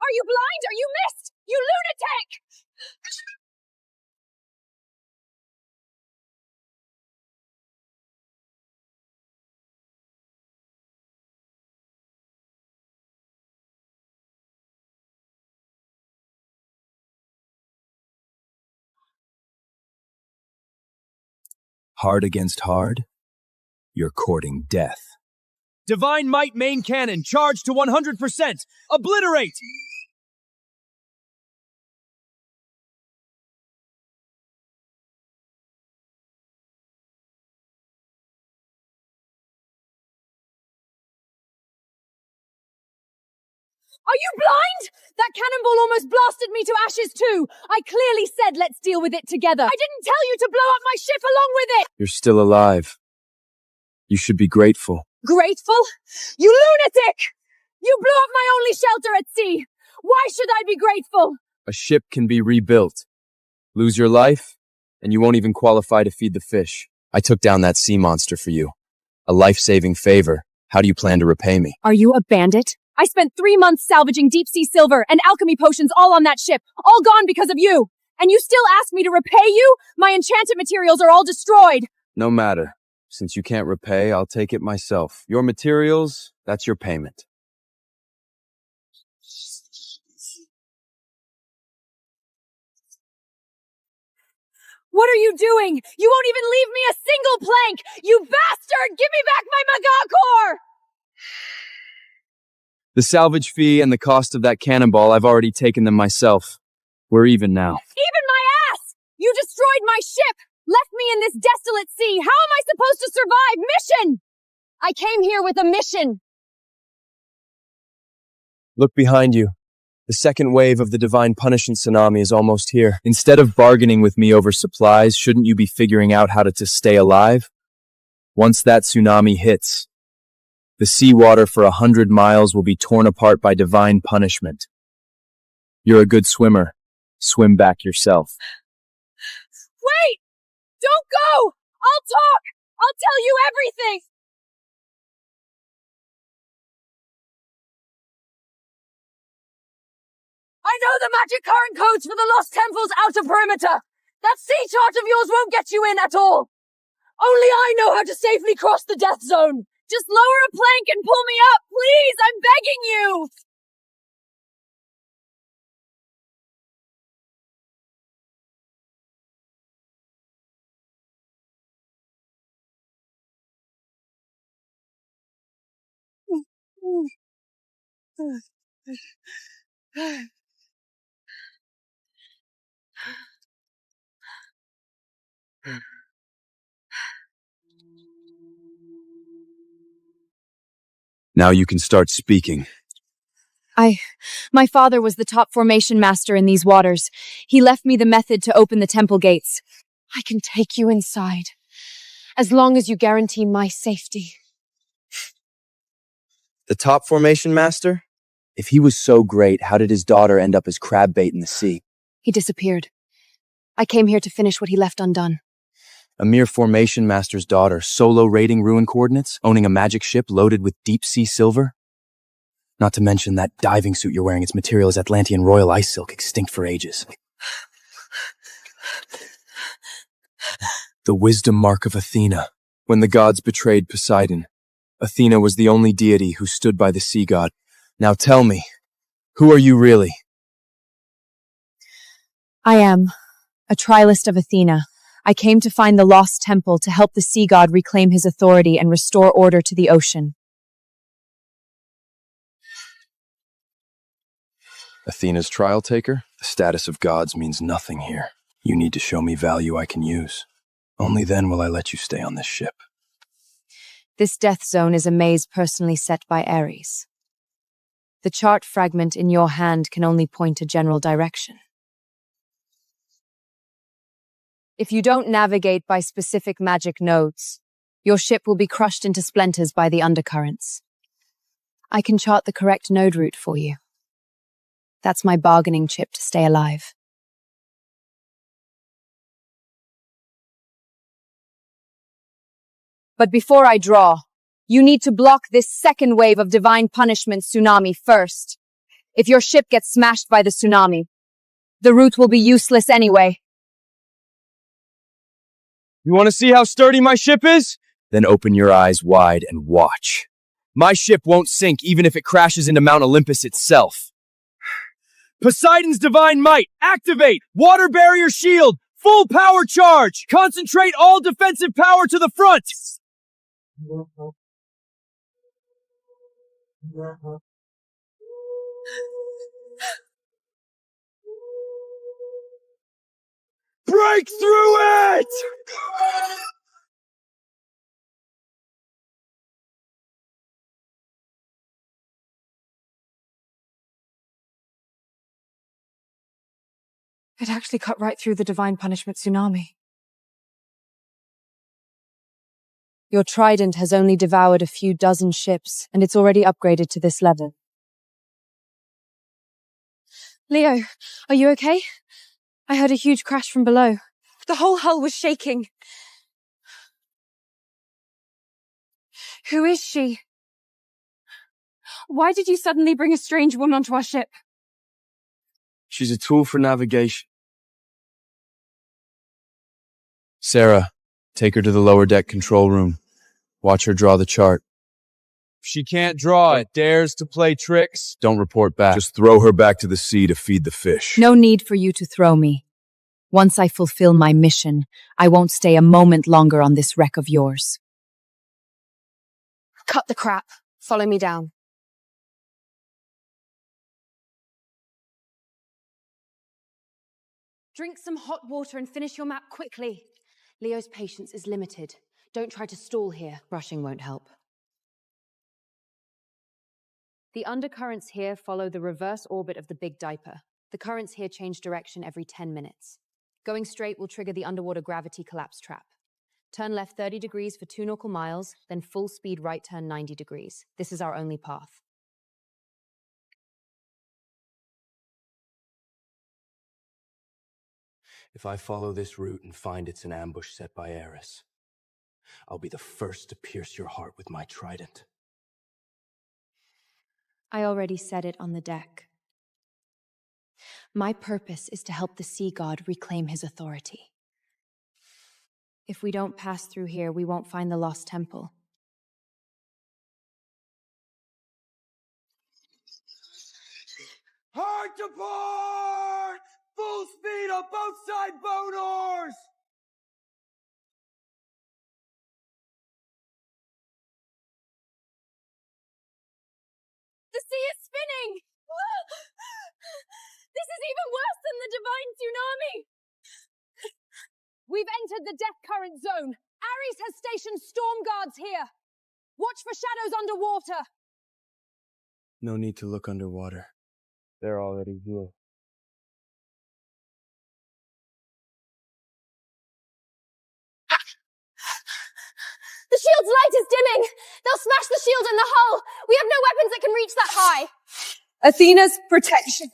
Are you blind? Are you missed? You lunatic! Hard against hard, you're courting death. Divine Might main cannon, charged to 100%. Obliterate! Are you blind? That cannonball almost blasted me to ashes too. I clearly said let's deal with it together. I didn't tell you to blow up my ship along with it. You're still alive. You should be grateful. Grateful? You lunatic! You blew up my only shelter at sea. Why should I be grateful? A ship can be rebuilt. Lose your life, and you won't even qualify to feed the fish. I took down that sea monster for you. A life-saving favor. How do you plan to repay me? Are you a bandit? I spent 3 months salvaging deep-sea silver and alchemy potions all on that ship, all gone because of you. And you still ask me to repay you? My enchanted materials are all destroyed. No matter. Since you can't repay, I'll take it myself. Your materials, that's your payment. What are you doing? You won't even leave me a single plank! You bastard! Give me back my Magakor! The salvage fee and the cost of that cannonball, I've already taken them myself. We're even now. Even my ass! You destroyed my ship! Left me in this desolate sea! How am I supposed to survive? Mission! I came here with a mission! Look behind you. The second wave of the divine punishment tsunami is almost here. Instead of bargaining with me over supplies, shouldn't you be figuring out how to stay alive? Once that tsunami hits, the seawater for 100 miles will be torn apart by divine punishment. You're a good swimmer. Swim back yourself. Wait! Don't go! I'll talk! I'll tell you everything! I know the magic current codes for the Lost Temple's outer perimeter! That sea chart of yours won't get you in at all! Only I know how to safely cross the death zone! Just lower a plank and pull me up, please! I'm begging you! Now you can start speaking. My father was the top formation master in these waters. He left me the method to open the temple gates. I can take you inside, as long as you guarantee my safety. The top formation master? If he was so great, how did his daughter end up as crab bait in the sea? He disappeared. I came here to finish what he left undone. A mere formation master's daughter, solo raiding ruin coordinates, owning a magic ship loaded with deep-sea silver? Not to mention that diving suit you're wearing, its material is Atlantean royal ice silk, extinct for ages. The wisdom mark of Athena. When the gods betrayed Poseidon, Athena was the only deity who stood by the sea god. Now tell me, who are you really? I am a trialist of Athena. I came to find the lost temple to help the sea god reclaim his authority and restore order to the ocean. Athena's trial taker? The status of gods means nothing here. You need to show me value I can use. Only then will I let you stay on this ship. This death zone is a maze personally set by Ares. The chart fragment in your hand can only point a general direction. If you don't navigate by specific magic nodes, your ship will be crushed into splinters by the undercurrents. I can chart the correct node route for you. That's my bargaining chip to stay alive. But before I draw, you need to block this second wave of divine punishment tsunami first. If your ship gets smashed by the tsunami, the route will be useless anyway. You want to see how sturdy my ship is? Then open your eyes wide and watch. My ship won't sink even if it crashes into Mount Olympus itself. Poseidon's divine might! Activate! Water barrier shield! Full power charge! Concentrate all defensive power to the front! Break through it! It actually cut right through the divine punishment tsunami. Your trident has only devoured a few dozen ships, and it's already upgraded to this level. Leo, are you okay? I heard a huge crash from below. The whole hull was shaking. Who is she? Why did you suddenly bring a strange woman onto our ship? She's a tool for navigation. Sarah, take her to the lower deck control room. Watch her draw the chart. If she can't draw it, dares to play tricks. Don't report back. Just throw her back to the sea to feed the fish. No need for you to throw me. Once I fulfill my mission, I won't stay a moment longer on this wreck of yours. Cut the crap. Follow me down. Drink some hot water and finish your map quickly. Leo's patience is limited. Don't try to stall here. Rushing won't help. The undercurrents here follow the reverse orbit of the Big Diaper. The currents here change direction every 10 minutes. Going straight will trigger the underwater gravity collapse trap. Turn left 30 degrees for 2 nautical miles, then full speed right turn 90 degrees. This is our only path. If I follow this route and find it's an ambush set by Eris, I'll be the first to pierce your heart with my trident. I already said it on the deck. My purpose is to help the sea god reclaim his authority. If we don't pass through here, we won't find the lost temple. Hard to port! Full speed on both side boat oars! The sea is spinning! This is even worse than the divine tsunami! We've entered the death current zone. Ares has stationed storm guards here. Watch for shadows underwater. No need to look underwater. They're already here. The shield's light is dimming. They'll smash the shield in the hull. We have no weapons that can reach that high. Athena's protection.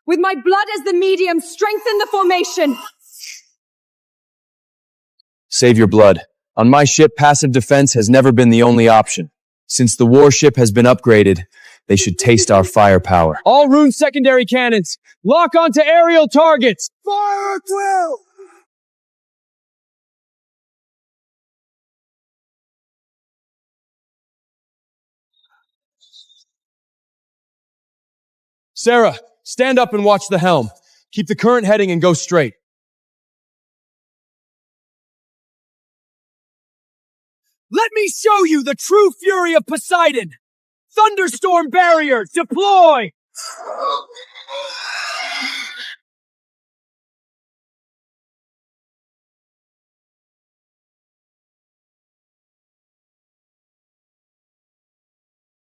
With my blood as the medium, strengthen the formation. Save your blood. On my ship, passive defense has never been the only option. Since the warship has been upgraded, they should taste our firepower. All rune secondary cannons, lock onto aerial targets! Fire at will! Sarah, stand up and watch the helm. Keep the current heading and go straight. Let me show you the true fury of Poseidon! Thunderstorm barrier, deploy!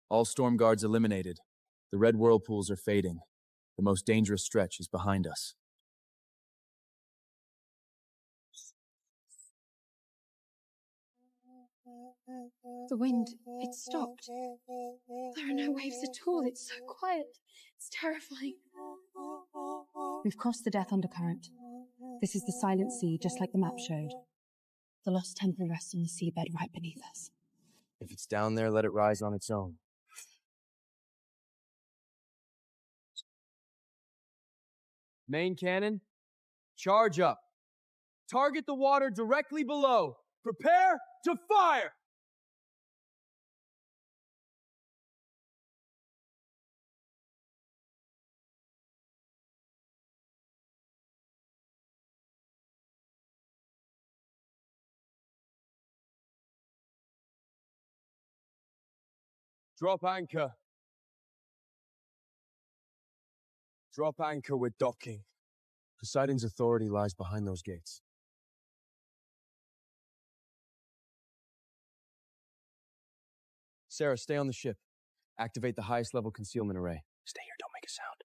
All storm guards eliminated. The red whirlpools are fading. The most dangerous stretch is behind us. The wind, it stopped. There are no waves at all. It's so quiet. It's terrifying. We've crossed the death undercurrent. This is the silent sea, just like the map showed. The lost temple rests on the seabed right beneath us. If it's down there, let it rise on its own. Main cannon, charge up. Target the water directly below. Prepare to fire! Drop anchor. Drop anchor with docking. Poseidon's authority lies behind those gates. Sarah, stay on the ship. Activate the highest level concealment array. Stay here, don't make a sound.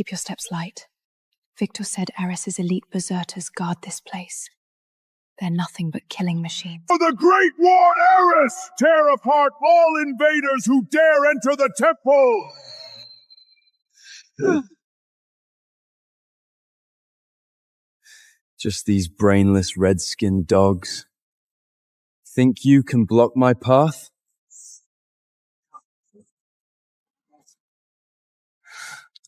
Keep your steps light. Victor said Eris's elite berserkers guard this place. They're nothing but killing machines. For the great war, Eris! Tear apart all invaders who dare enter the temple! Just these brainless red-skinned dogs. Think you can block my path?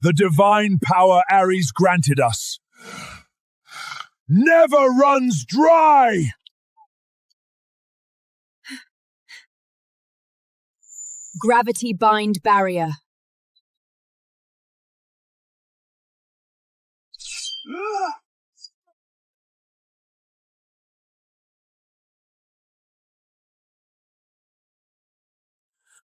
The divine power Ares granted us never runs dry! Gravity bind barrier.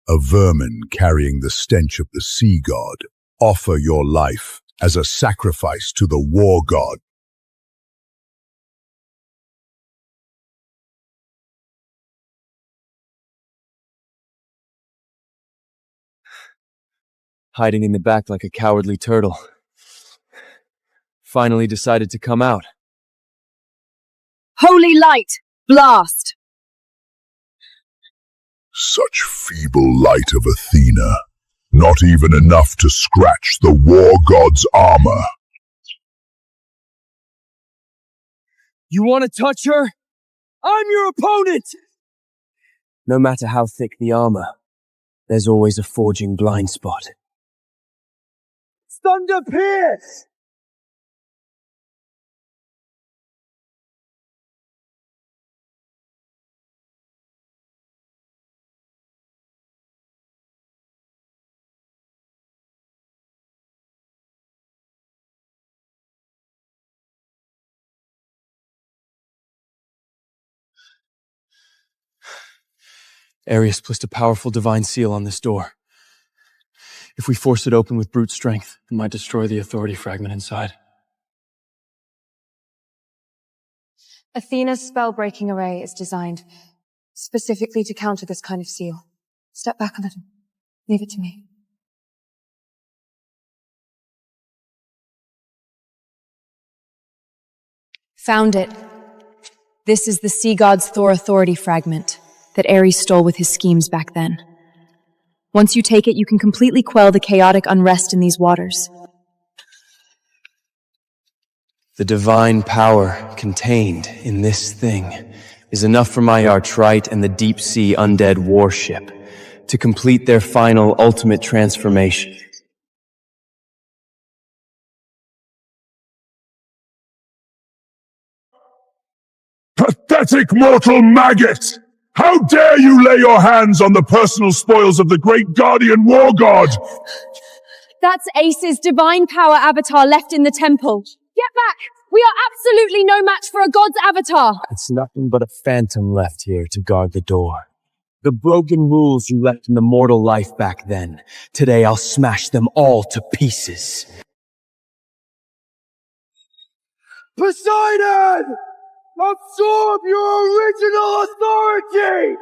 A vermin carrying the stench of the sea god. Offer your life as a sacrifice to the war god. Hiding in the back like a cowardly turtle. Finally decided to come out. Holy light! Blast! Such feeble light of Athena. Not even enough to scratch the war god's armor. You want to touch her? I'm your opponent! No matter how thick the armor, there's always a forging blind spot. Thunder Pierce! Ares placed a powerful divine seal on this door. If we force it open with brute strength, it might destroy the authority fragment inside. Athena's spell-breaking array is designed specifically to counter this kind of seal. Step back a little. Leave it to me. Found it. This is the sea god's Thor authority fragment that Ares stole with his schemes back then. Once you take it, you can completely quell the chaotic unrest in these waters. The divine power contained in this thing is enough for my Artrite and the deep-sea undead warship to complete their final ultimate transformation. Pathetic mortal maggot! How dare you lay your hands on the personal spoils of the great guardian war god! That's Ace's divine power avatar left in the temple. Get back! We are absolutely no match for a god's avatar! It's nothing but a phantom left here to guard the door. The broken rules you left in the mortal life back then. Today I'll smash them all to pieces. Poseidon! Absorb your original authority!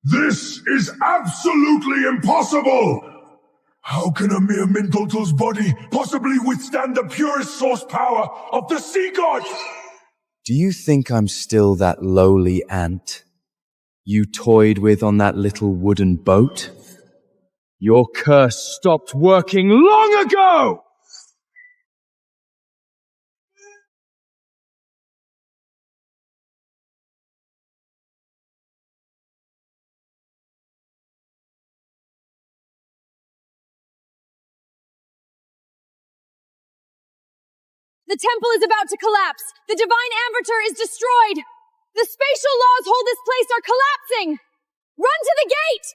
This is absolutely impossible! How can a mere Mintotal's body possibly withstand the purest source power of the sea god? Do you think I'm still that lowly ant you toyed with on that little wooden boat? Your curse stopped working long ago! The temple is about to collapse! The divine amverter is destroyed! The spatial laws hold this place are collapsing! Run to the gate!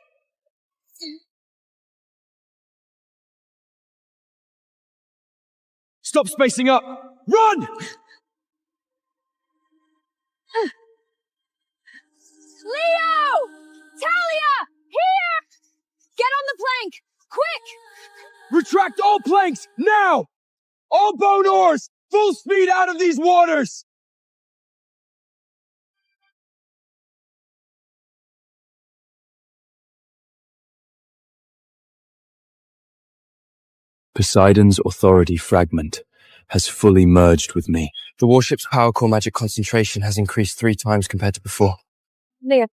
Stop spacing up! Run! Leo! Talia! Here! Get on the plank! Quick! Retract all planks, now! All bone oars, Full speed out of these waters! Poseidon's authority fragment has fully merged with me. The warship's power core magic concentration has increased 3 times compared to before. Leah,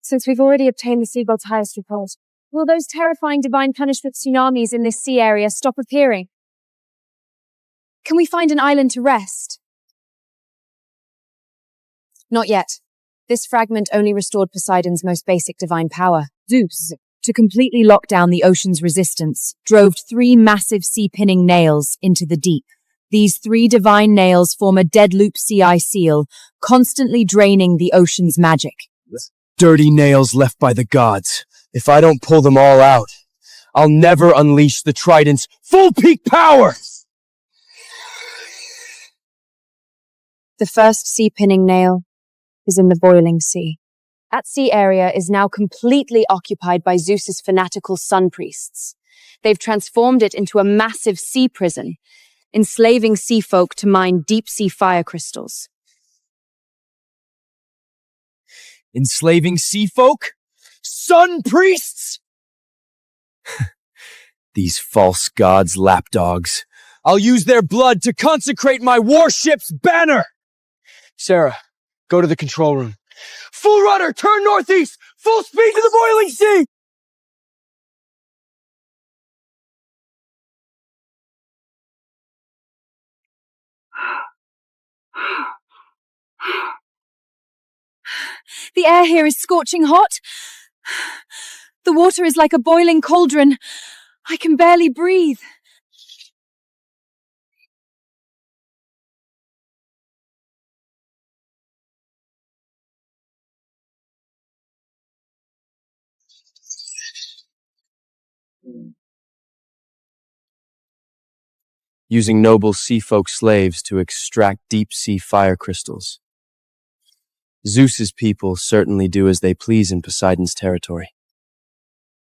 since we've already obtained the Seagull's highest report, will those terrifying divine punishment tsunamis in this sea area stop appearing? Can we find an island to rest? Not yet. This fragment only restored Poseidon's most basic divine power, Zeus. To completely lock down the ocean's resistance, drove 3 massive sea-pinning nails into the deep. These 3 divine nails form a dead-loop sea ice seal, constantly draining the ocean's magic. Dirty nails left by the gods. If I don't pull them all out, I'll never unleash the Trident's full peak power! The first sea-pinning nail is in the boiling sea. That sea area is now completely occupied by Zeus's fanatical sun priests. They've transformed it into a massive sea prison, enslaving sea folk to mine deep-sea fire crystals. Enslaving sea folk? Sun priests? These false gods' lapdogs. I'll use their blood to consecrate my warship's banner! Sarah, go to the control room. Full rudder, turn northeast! Full speed to the boiling sea! The air here is scorching hot. The water is like a boiling cauldron. I can barely breathe. Using noble sea folk slaves to extract deep-sea fire crystals. Zeus's people certainly do as they please in Poseidon's territory.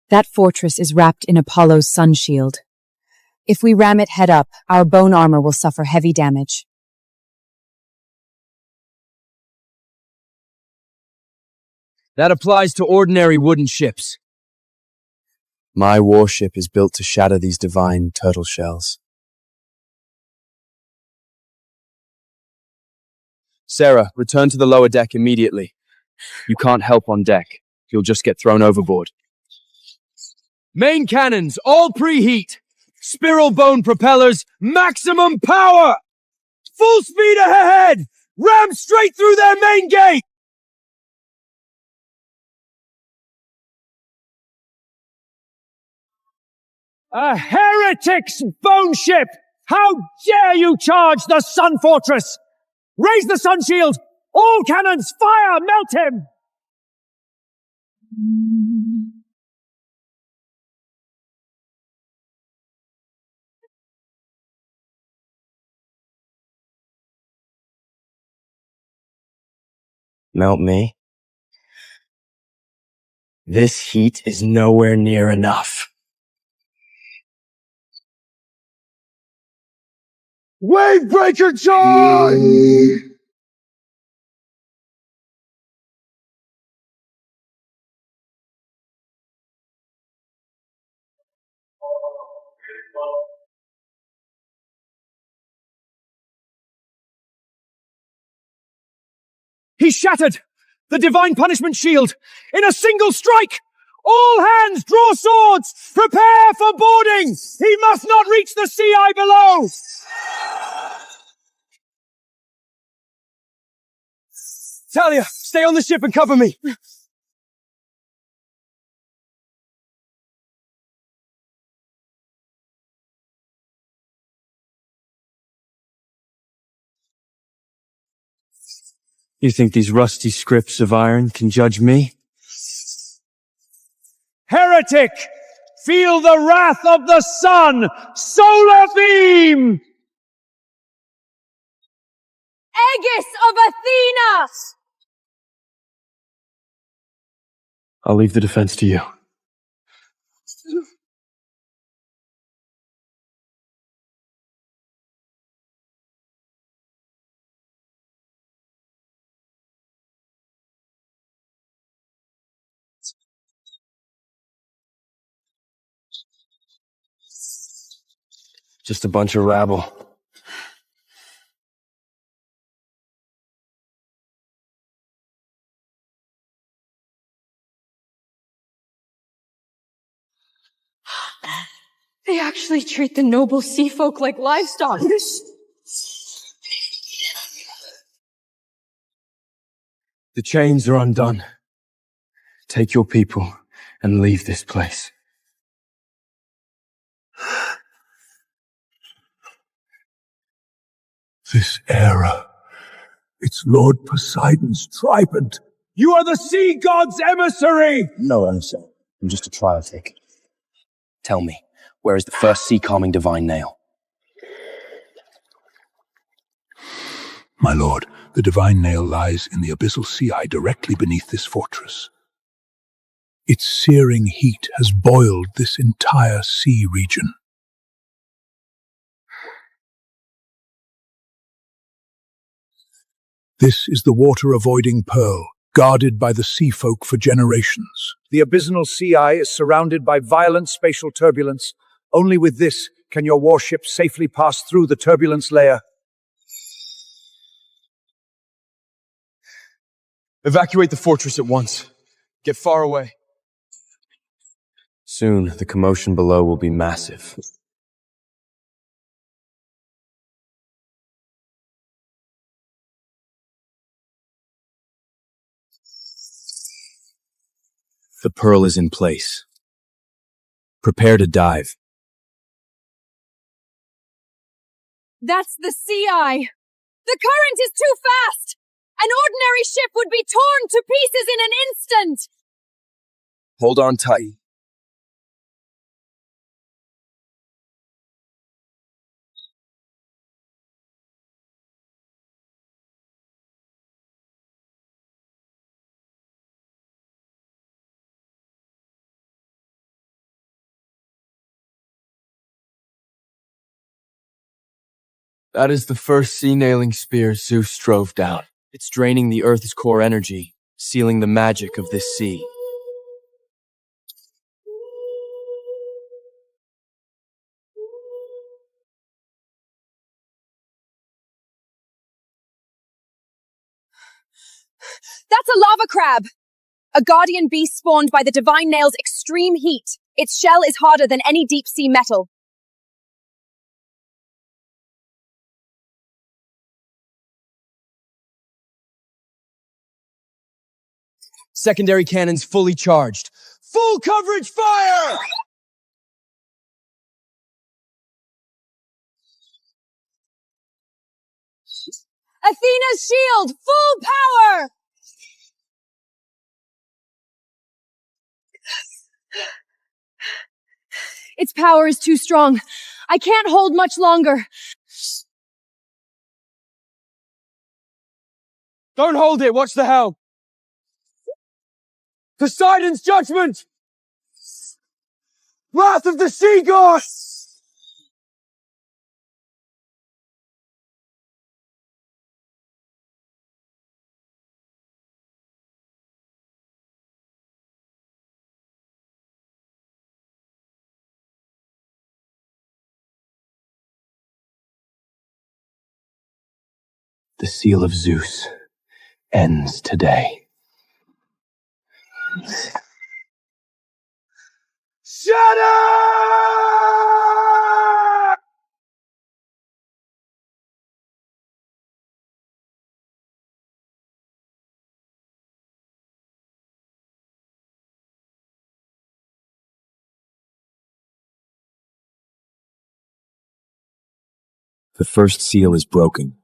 That fortress is wrapped in Apollo's sun shield. If we ram it head up, our bone armor will suffer heavy damage. That applies to ordinary wooden ships. My warship is built to shatter these divine turtle shells. Sarah, return to the lower deck immediately. You can't help on deck. You'll just get thrown overboard. Main cannons, all preheat! Spiral bone propellers, maximum power! Full speed ahead! Ram straight through their main gate! A heretic's bone ship! How dare you charge the Sun Fortress! Raise the sun shield! All cannons, fire! Melt him! Melt me? This heat is nowhere near enough. Wavebreaker charge! He shattered the divine punishment shield in a single strike! All hands, draw swords! Prepare for boarding! He must not reach the sea eye below! Talia, stay on the ship and cover me! You think these rusty scripts of iron can judge me? Heretic! Feel the wrath of the sun! Solar beam! Aegis of Athena! I'll leave the defense to you. Just a bunch of rabble. They actually treat the noble sea folk like livestock. The chains are undone. Take your people and leave this place. This era, it's Lord Poseidon's trident. You are the sea god's emissary! No, Ursa. I'm just a trial take. Tell me, where is the first sea-calming divine nail? My lord, the divine nail lies in the abyssal sea eye directly beneath this fortress. Its searing heat has boiled this entire sea region. This is the water-avoiding pearl, guarded by the sea folk for generations. The abysmal sea eye is surrounded by violent spatial turbulence. Only with this can your warship safely pass through the turbulence layer. Evacuate the fortress at once. Get far away. Soon, the commotion below will be massive. The pearl is in place. Prepare to dive. That's the sea eye! The current is too fast! An ordinary ship would be torn to pieces in an instant! Hold on tight. That is the first sea-nailing spear Zeus drove down. It's draining the Earth's core energy, sealing the magic of this sea. That's a lava crab! A guardian beast spawned by the divine nail's extreme heat. Its shell is harder than any deep-sea metal. Secondary cannons fully charged. Full coverage fire! Athena's shield! Full power! Its power is too strong. I can't hold much longer. Don't hold it, watch the helm! Poseidon's judgment! Wrath of the sea gods! The seal of Zeus ends today. Shut up! The first seal is broken.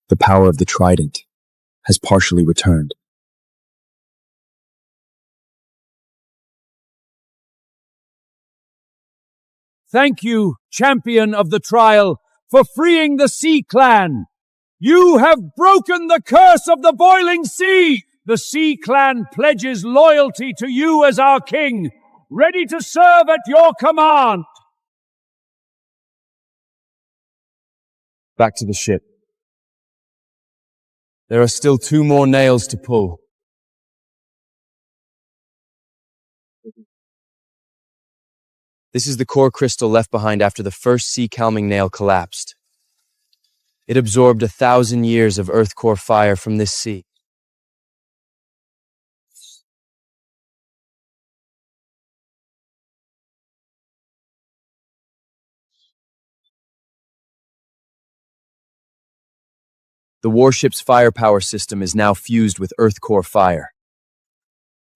The power of the trident has partially returned. Thank you, champion of the trial, for freeing the Sea Clan. You have broken the curse of the boiling sea. The Sea Clan pledges loyalty to you as our king, ready to serve at your command. Back to the ship. There are still 2 more nails to pull. This is the core crystal left behind after the first sea-calming nail collapsed. It absorbed 1,000 years of earth core fire from this sea. The warship's firepower system is now fused with earth core fire.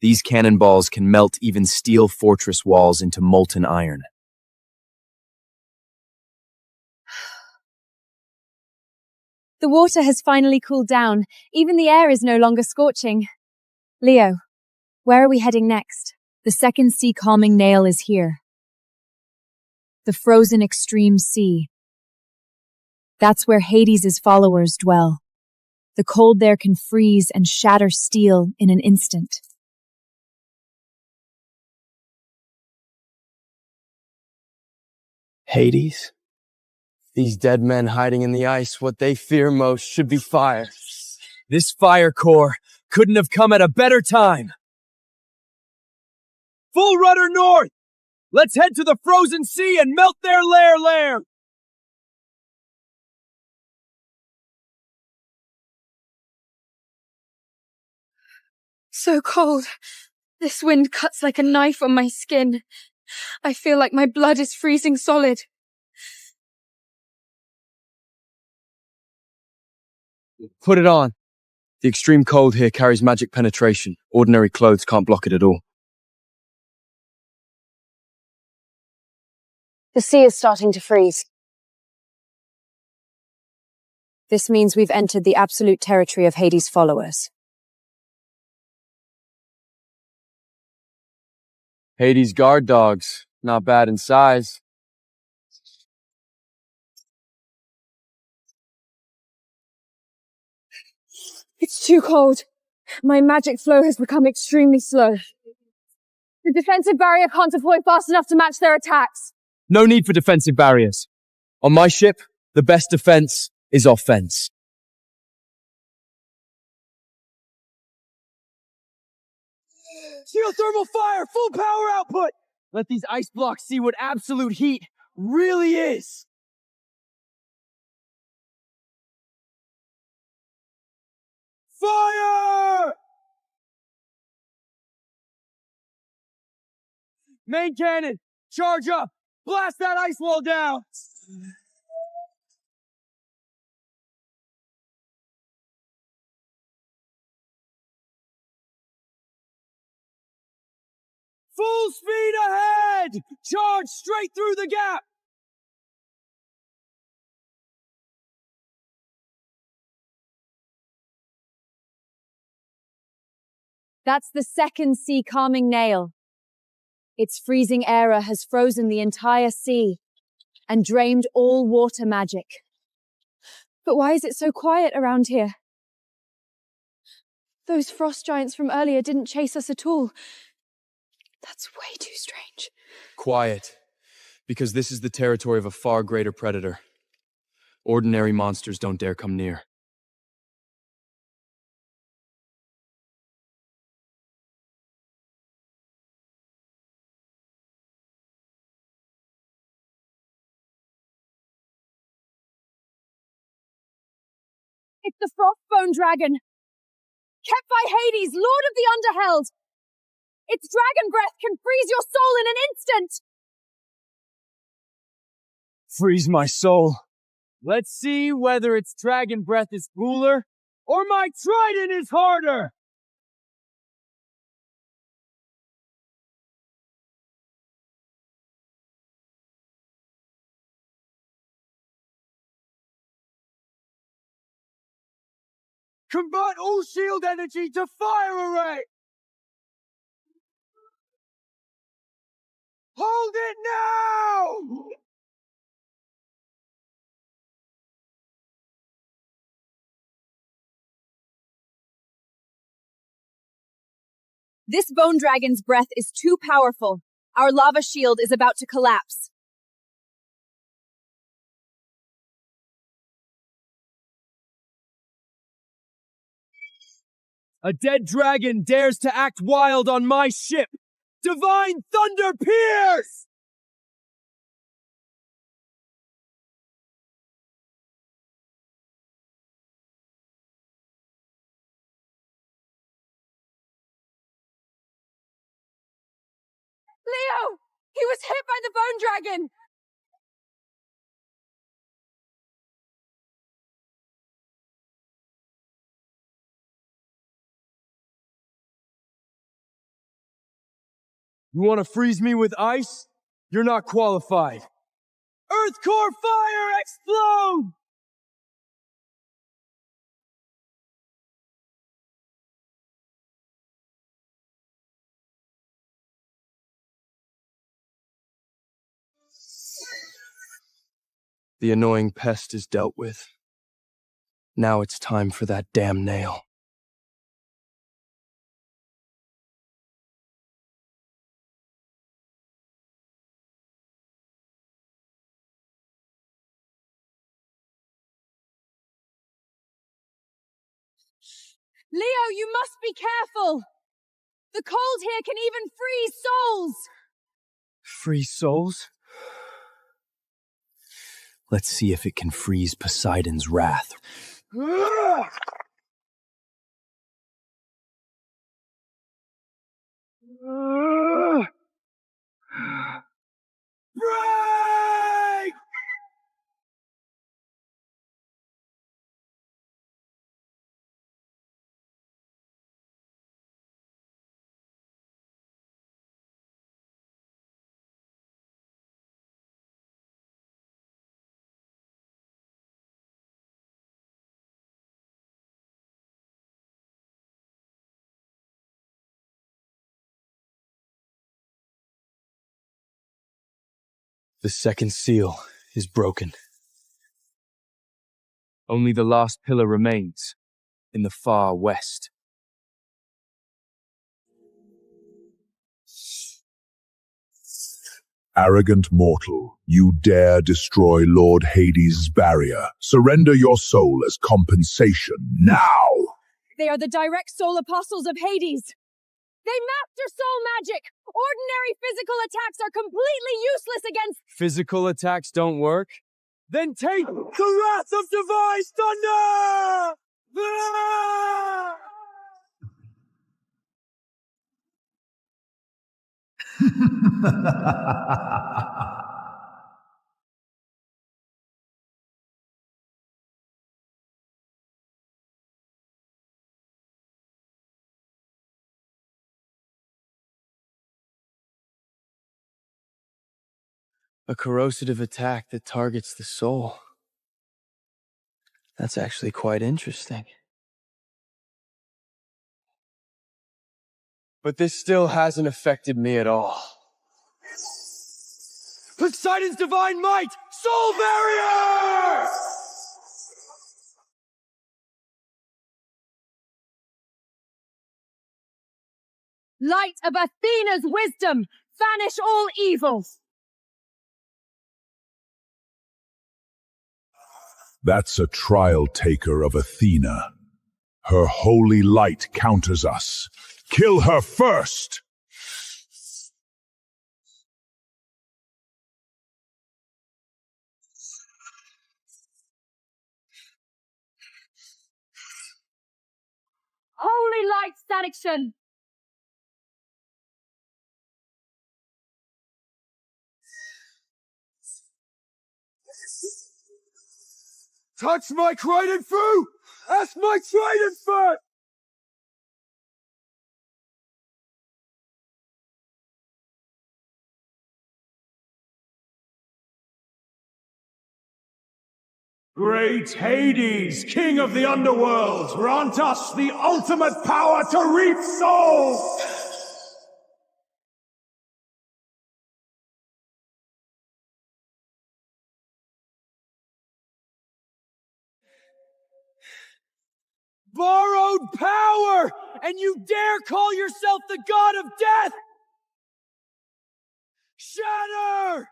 These cannonballs can melt even steel fortress walls into molten iron. The water has finally cooled down. Even the air is no longer scorching. Leo, where are we heading next? The second sea calming nail is here. The frozen extreme sea. That's where Hades' followers dwell. The cold there can freeze and shatter steel in an instant. Hades? These dead men hiding in the ice, what they fear most should be fire. This fire core couldn't have come at a better time. Full rudder north! Let's head to the frozen sea and melt their lair! So cold. This wind cuts like a knife on my skin. I feel like my blood is freezing solid. Put it on. The extreme cold here carries magic penetration. Ordinary clothes can't block it at all. The sea is starting to freeze. This means we've entered the absolute territory of Hades' followers. Hades guard dogs, not bad in size. It's too cold. My magic flow has become extremely slow. The defensive barrier can't deploy fast enough to match their attacks. No need for defensive barriers. On my ship, the best defense is offense. Geothermal fire, full power output! Let these ice blocks see what absolute heat really is! Fire! Main cannon, charge up! Blast that ice wall down! Full speed ahead! Charge straight through the gap! That's the second sea calming nail. Its freezing era has frozen the entire sea and drained all water magic. But why is it so quiet around here? Those frost giants from earlier didn't chase us at all. That's way too strange. Quiet, because this is the territory of a far greater predator. Ordinary monsters don't dare come near. It's the Frostbone Dragon! Kept by Hades, Lord of the Underheld! Its dragon breath can freeze your soul in an instant! Freeze my soul. Let's see whether its dragon breath is cooler or my trident is harder! Convert all shield energy to fire array! Hold it now! This bone dragon's breath is too powerful. Our lava shield is about to collapse. A dead dragon dares to act wild on my ship! Divine thunder pierce! He was hit by the bone dragon! You want to freeze me with ice? You're not qualified. Earth core fire explode! The annoying pest is dealt with. Now it's time for that damn nail. Leo, you must be careful! The cold here can even freeze souls! Freeze souls? Let's see if it can freeze Poseidon's wrath. Break! The second seal is broken. Only the last pillar remains, in the far west. Arrogant mortal, you dare destroy Lord Hades' barrier. Surrender your soul as compensation now! They are the direct soul apostles of Hades! They master soul magic! Ordinary physical attacks are completely useless against— Physical attacks don't work? Then take the wrath of divine thunder! Ah! A corrosive attack that targets the soul. That's actually quite interesting. But this still hasn't affected me at all. Poseidon's divine might! Soul barrier! Light of Athena's wisdom! Banish all evils! That's a trial taker of Athena. Her holy light counters us. Kill her first! Holy light sanction! Touch my trident through! Ask my trident first! Great Hades, king of the underworld, grant us the ultimate power to reap souls! Borrowed power! And you dare call yourself the god of death! Shatter!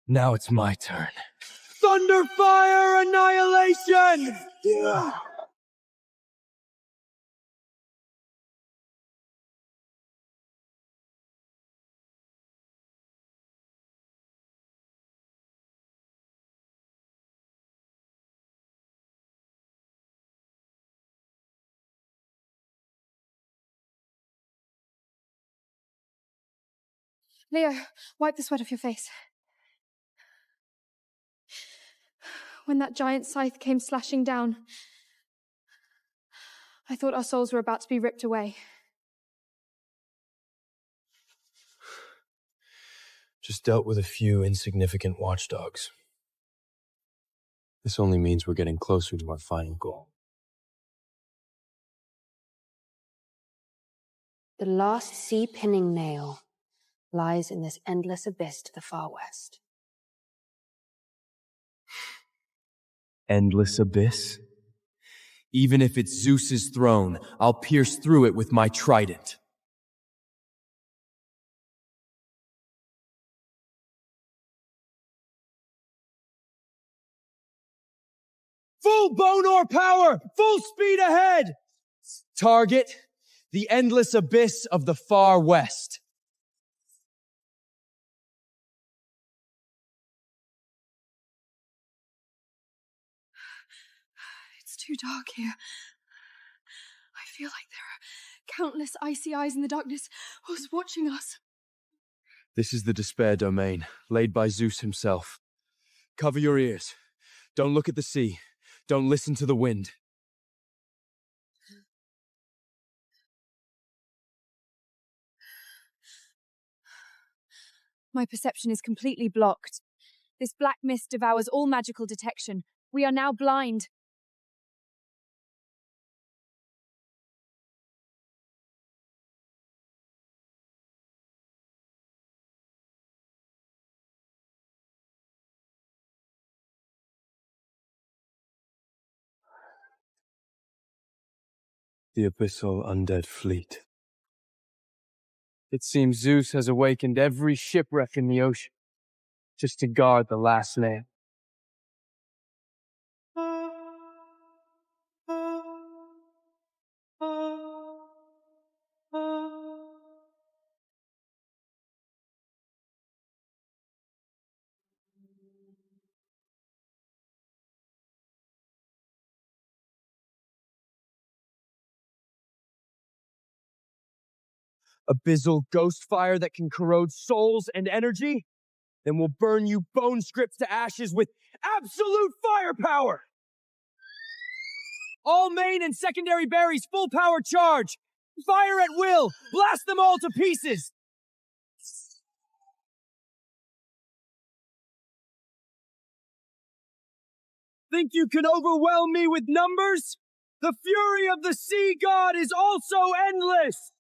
Now it's my turn. Thunderfire Annihilation! Leo, wipe the sweat off your face. When that giant scythe came slashing down, I thought our souls were about to be ripped away. Just dealt with a few insignificant watchdogs. This only means we're getting closer to our final goal. The last sea-pinning nail lies in this endless abyss to the far west. Endless abyss? Even if it's Zeus's throne, I'll pierce through it with my trident. Full Bonor power! Full speed ahead! Target, the endless abyss of the far west. It's too dark here. I feel like there are countless icy eyes in the darkness who's watching us. This is the despair domain, laid by Zeus himself. Cover your ears. Don't look at the sea. Don't listen to the wind. My perception is completely blocked. This black mist devours all magical detection. We are now blind. The abyssal undead fleet. It seems Zeus has awakened every shipwreck in the ocean, just to guard the last nail. Abyssal ghost fire that can corrode souls and energy? Then we'll burn you bone strips to ashes with absolute firepower! All main and secondary berries, full power charge! Fire at will! Blast them all to pieces! Think you can overwhelm me with numbers? The fury of the sea god is also endless!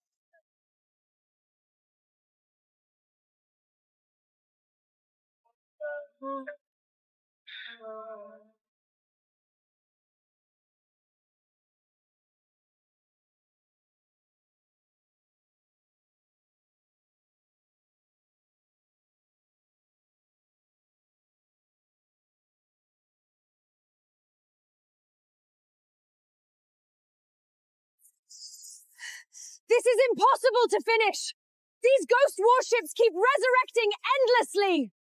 This is impossible to finish! These ghost warships keep resurrecting endlessly!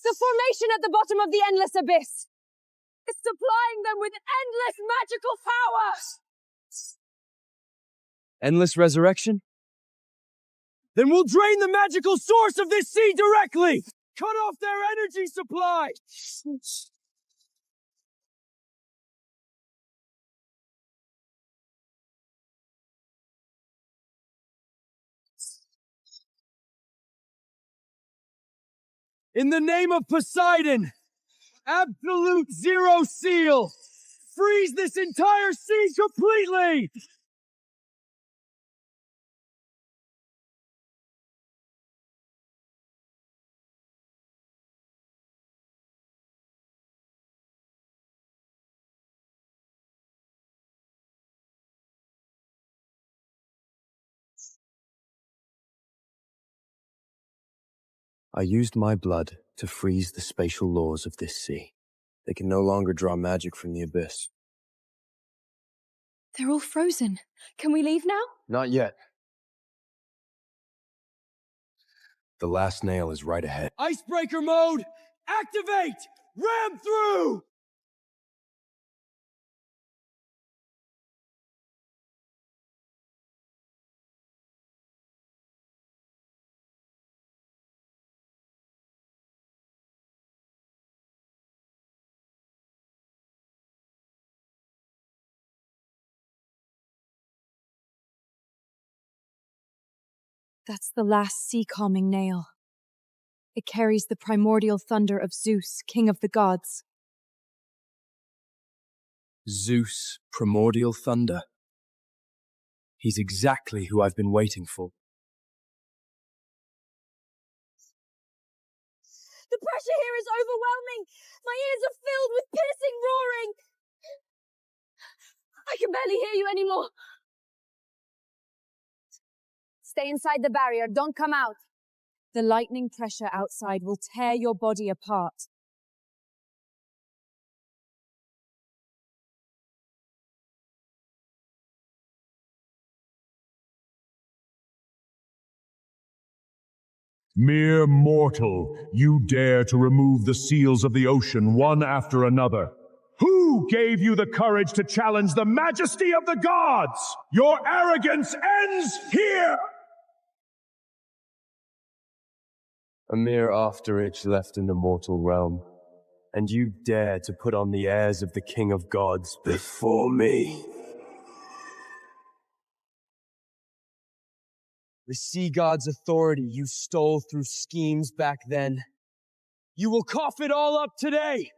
The formation at the bottom of the endless abyss is supplying them with endless magical power! Endless resurrection? Then we'll drain the magical source of this sea directly! Cut off their energy supply! In the name of Poseidon, absolute zero seal! Freeze this entire sea completely! I used my blood to freeze the spatial laws of this sea. They can no longer draw magic from the abyss. They're all frozen. Can we leave now? Not yet. The last nail is right ahead. Icebreaker mode! Activate! Ram through! That's the last sea-calming nail. It carries the primordial thunder of Zeus, king of the gods. Zeus, primordial thunder. He's exactly who I've been waiting for. The pressure here is overwhelming! My ears are filled with piercing roaring! I can barely hear you anymore! Stay inside the barrier, don't come out. The lightning pressure outside will tear your body apart. Mere mortal, you dare to remove the seals of the ocean one after another. Who gave you the courage to challenge the majesty of the gods? Your arrogance ends here! A mere afteridge left in the mortal realm. And you dare to put on the airs of the king of gods before me. The sea god's authority you stole through schemes back then. You will cough it all up today!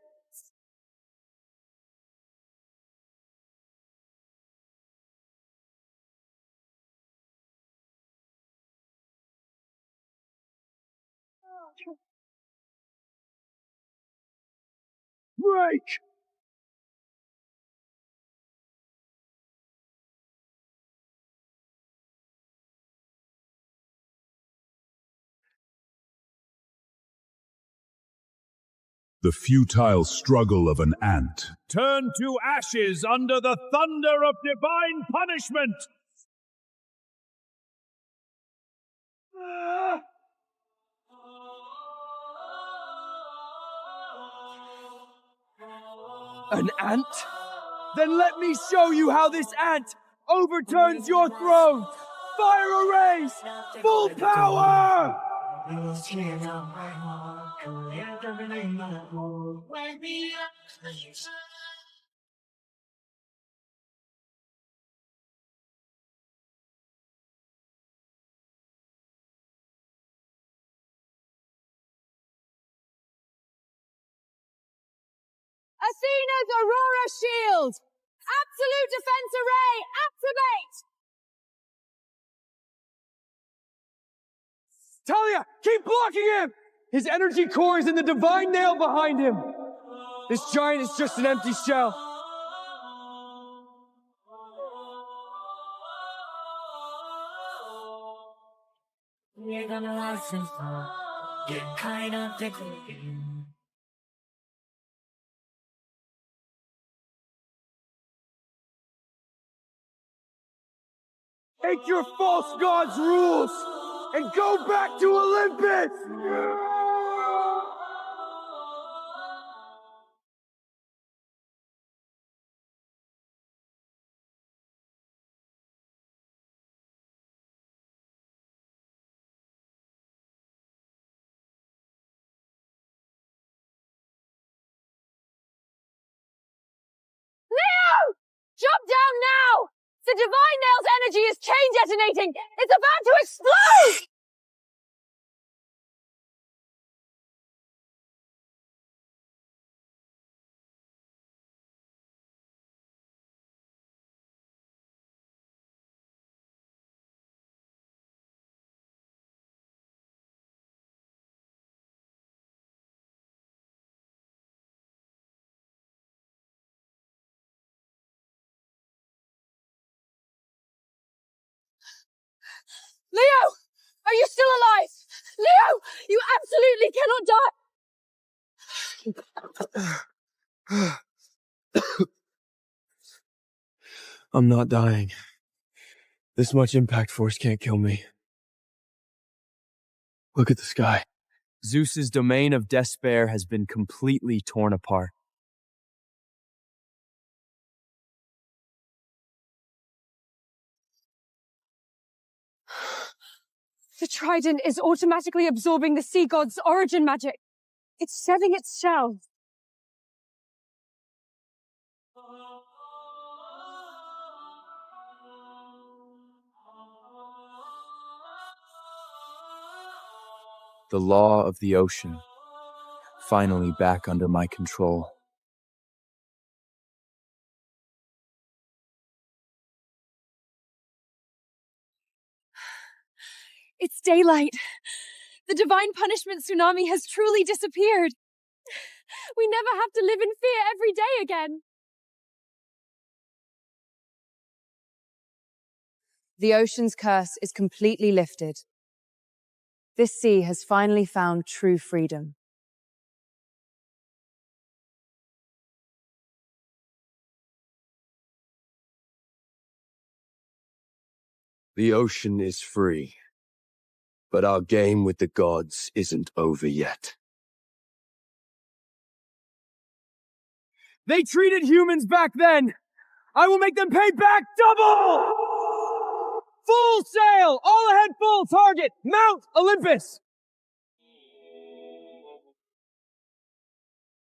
Break! The futile struggle of an ant. Turn to ashes under the thunder of divine punishment! An ant? Then let me show you how this ant overturns your throne! Fire arrays! Full power! Athena's Aurora Shield! Absolute Defense Array, activate! Talia, keep blocking him! His energy core is in the divine nail behind him! This giant is just an empty shell. Take your false god's rules and go back to Olympus! Leo! Jump down now! The divine nail's energy is chain detonating! It's about to explode! Leo! Are you still alive? Leo! You absolutely cannot die! I'm not dying. This much impact force can't kill me. Look at the sky. Zeus's domain of despair has been completely torn apart. The trident is automatically absorbing the sea god's origin magic. It's shedding its shell. The law of the ocean, finally back under my control. It's daylight. The divine punishment tsunami has truly disappeared. We never have to live in fear every day again. The ocean's curse is completely lifted. This sea has finally found true freedom. The ocean is free, but our game with the gods isn't over yet. They treated humans back then! I will make them pay back double! Full sail! All ahead full! Target! Mount Olympus!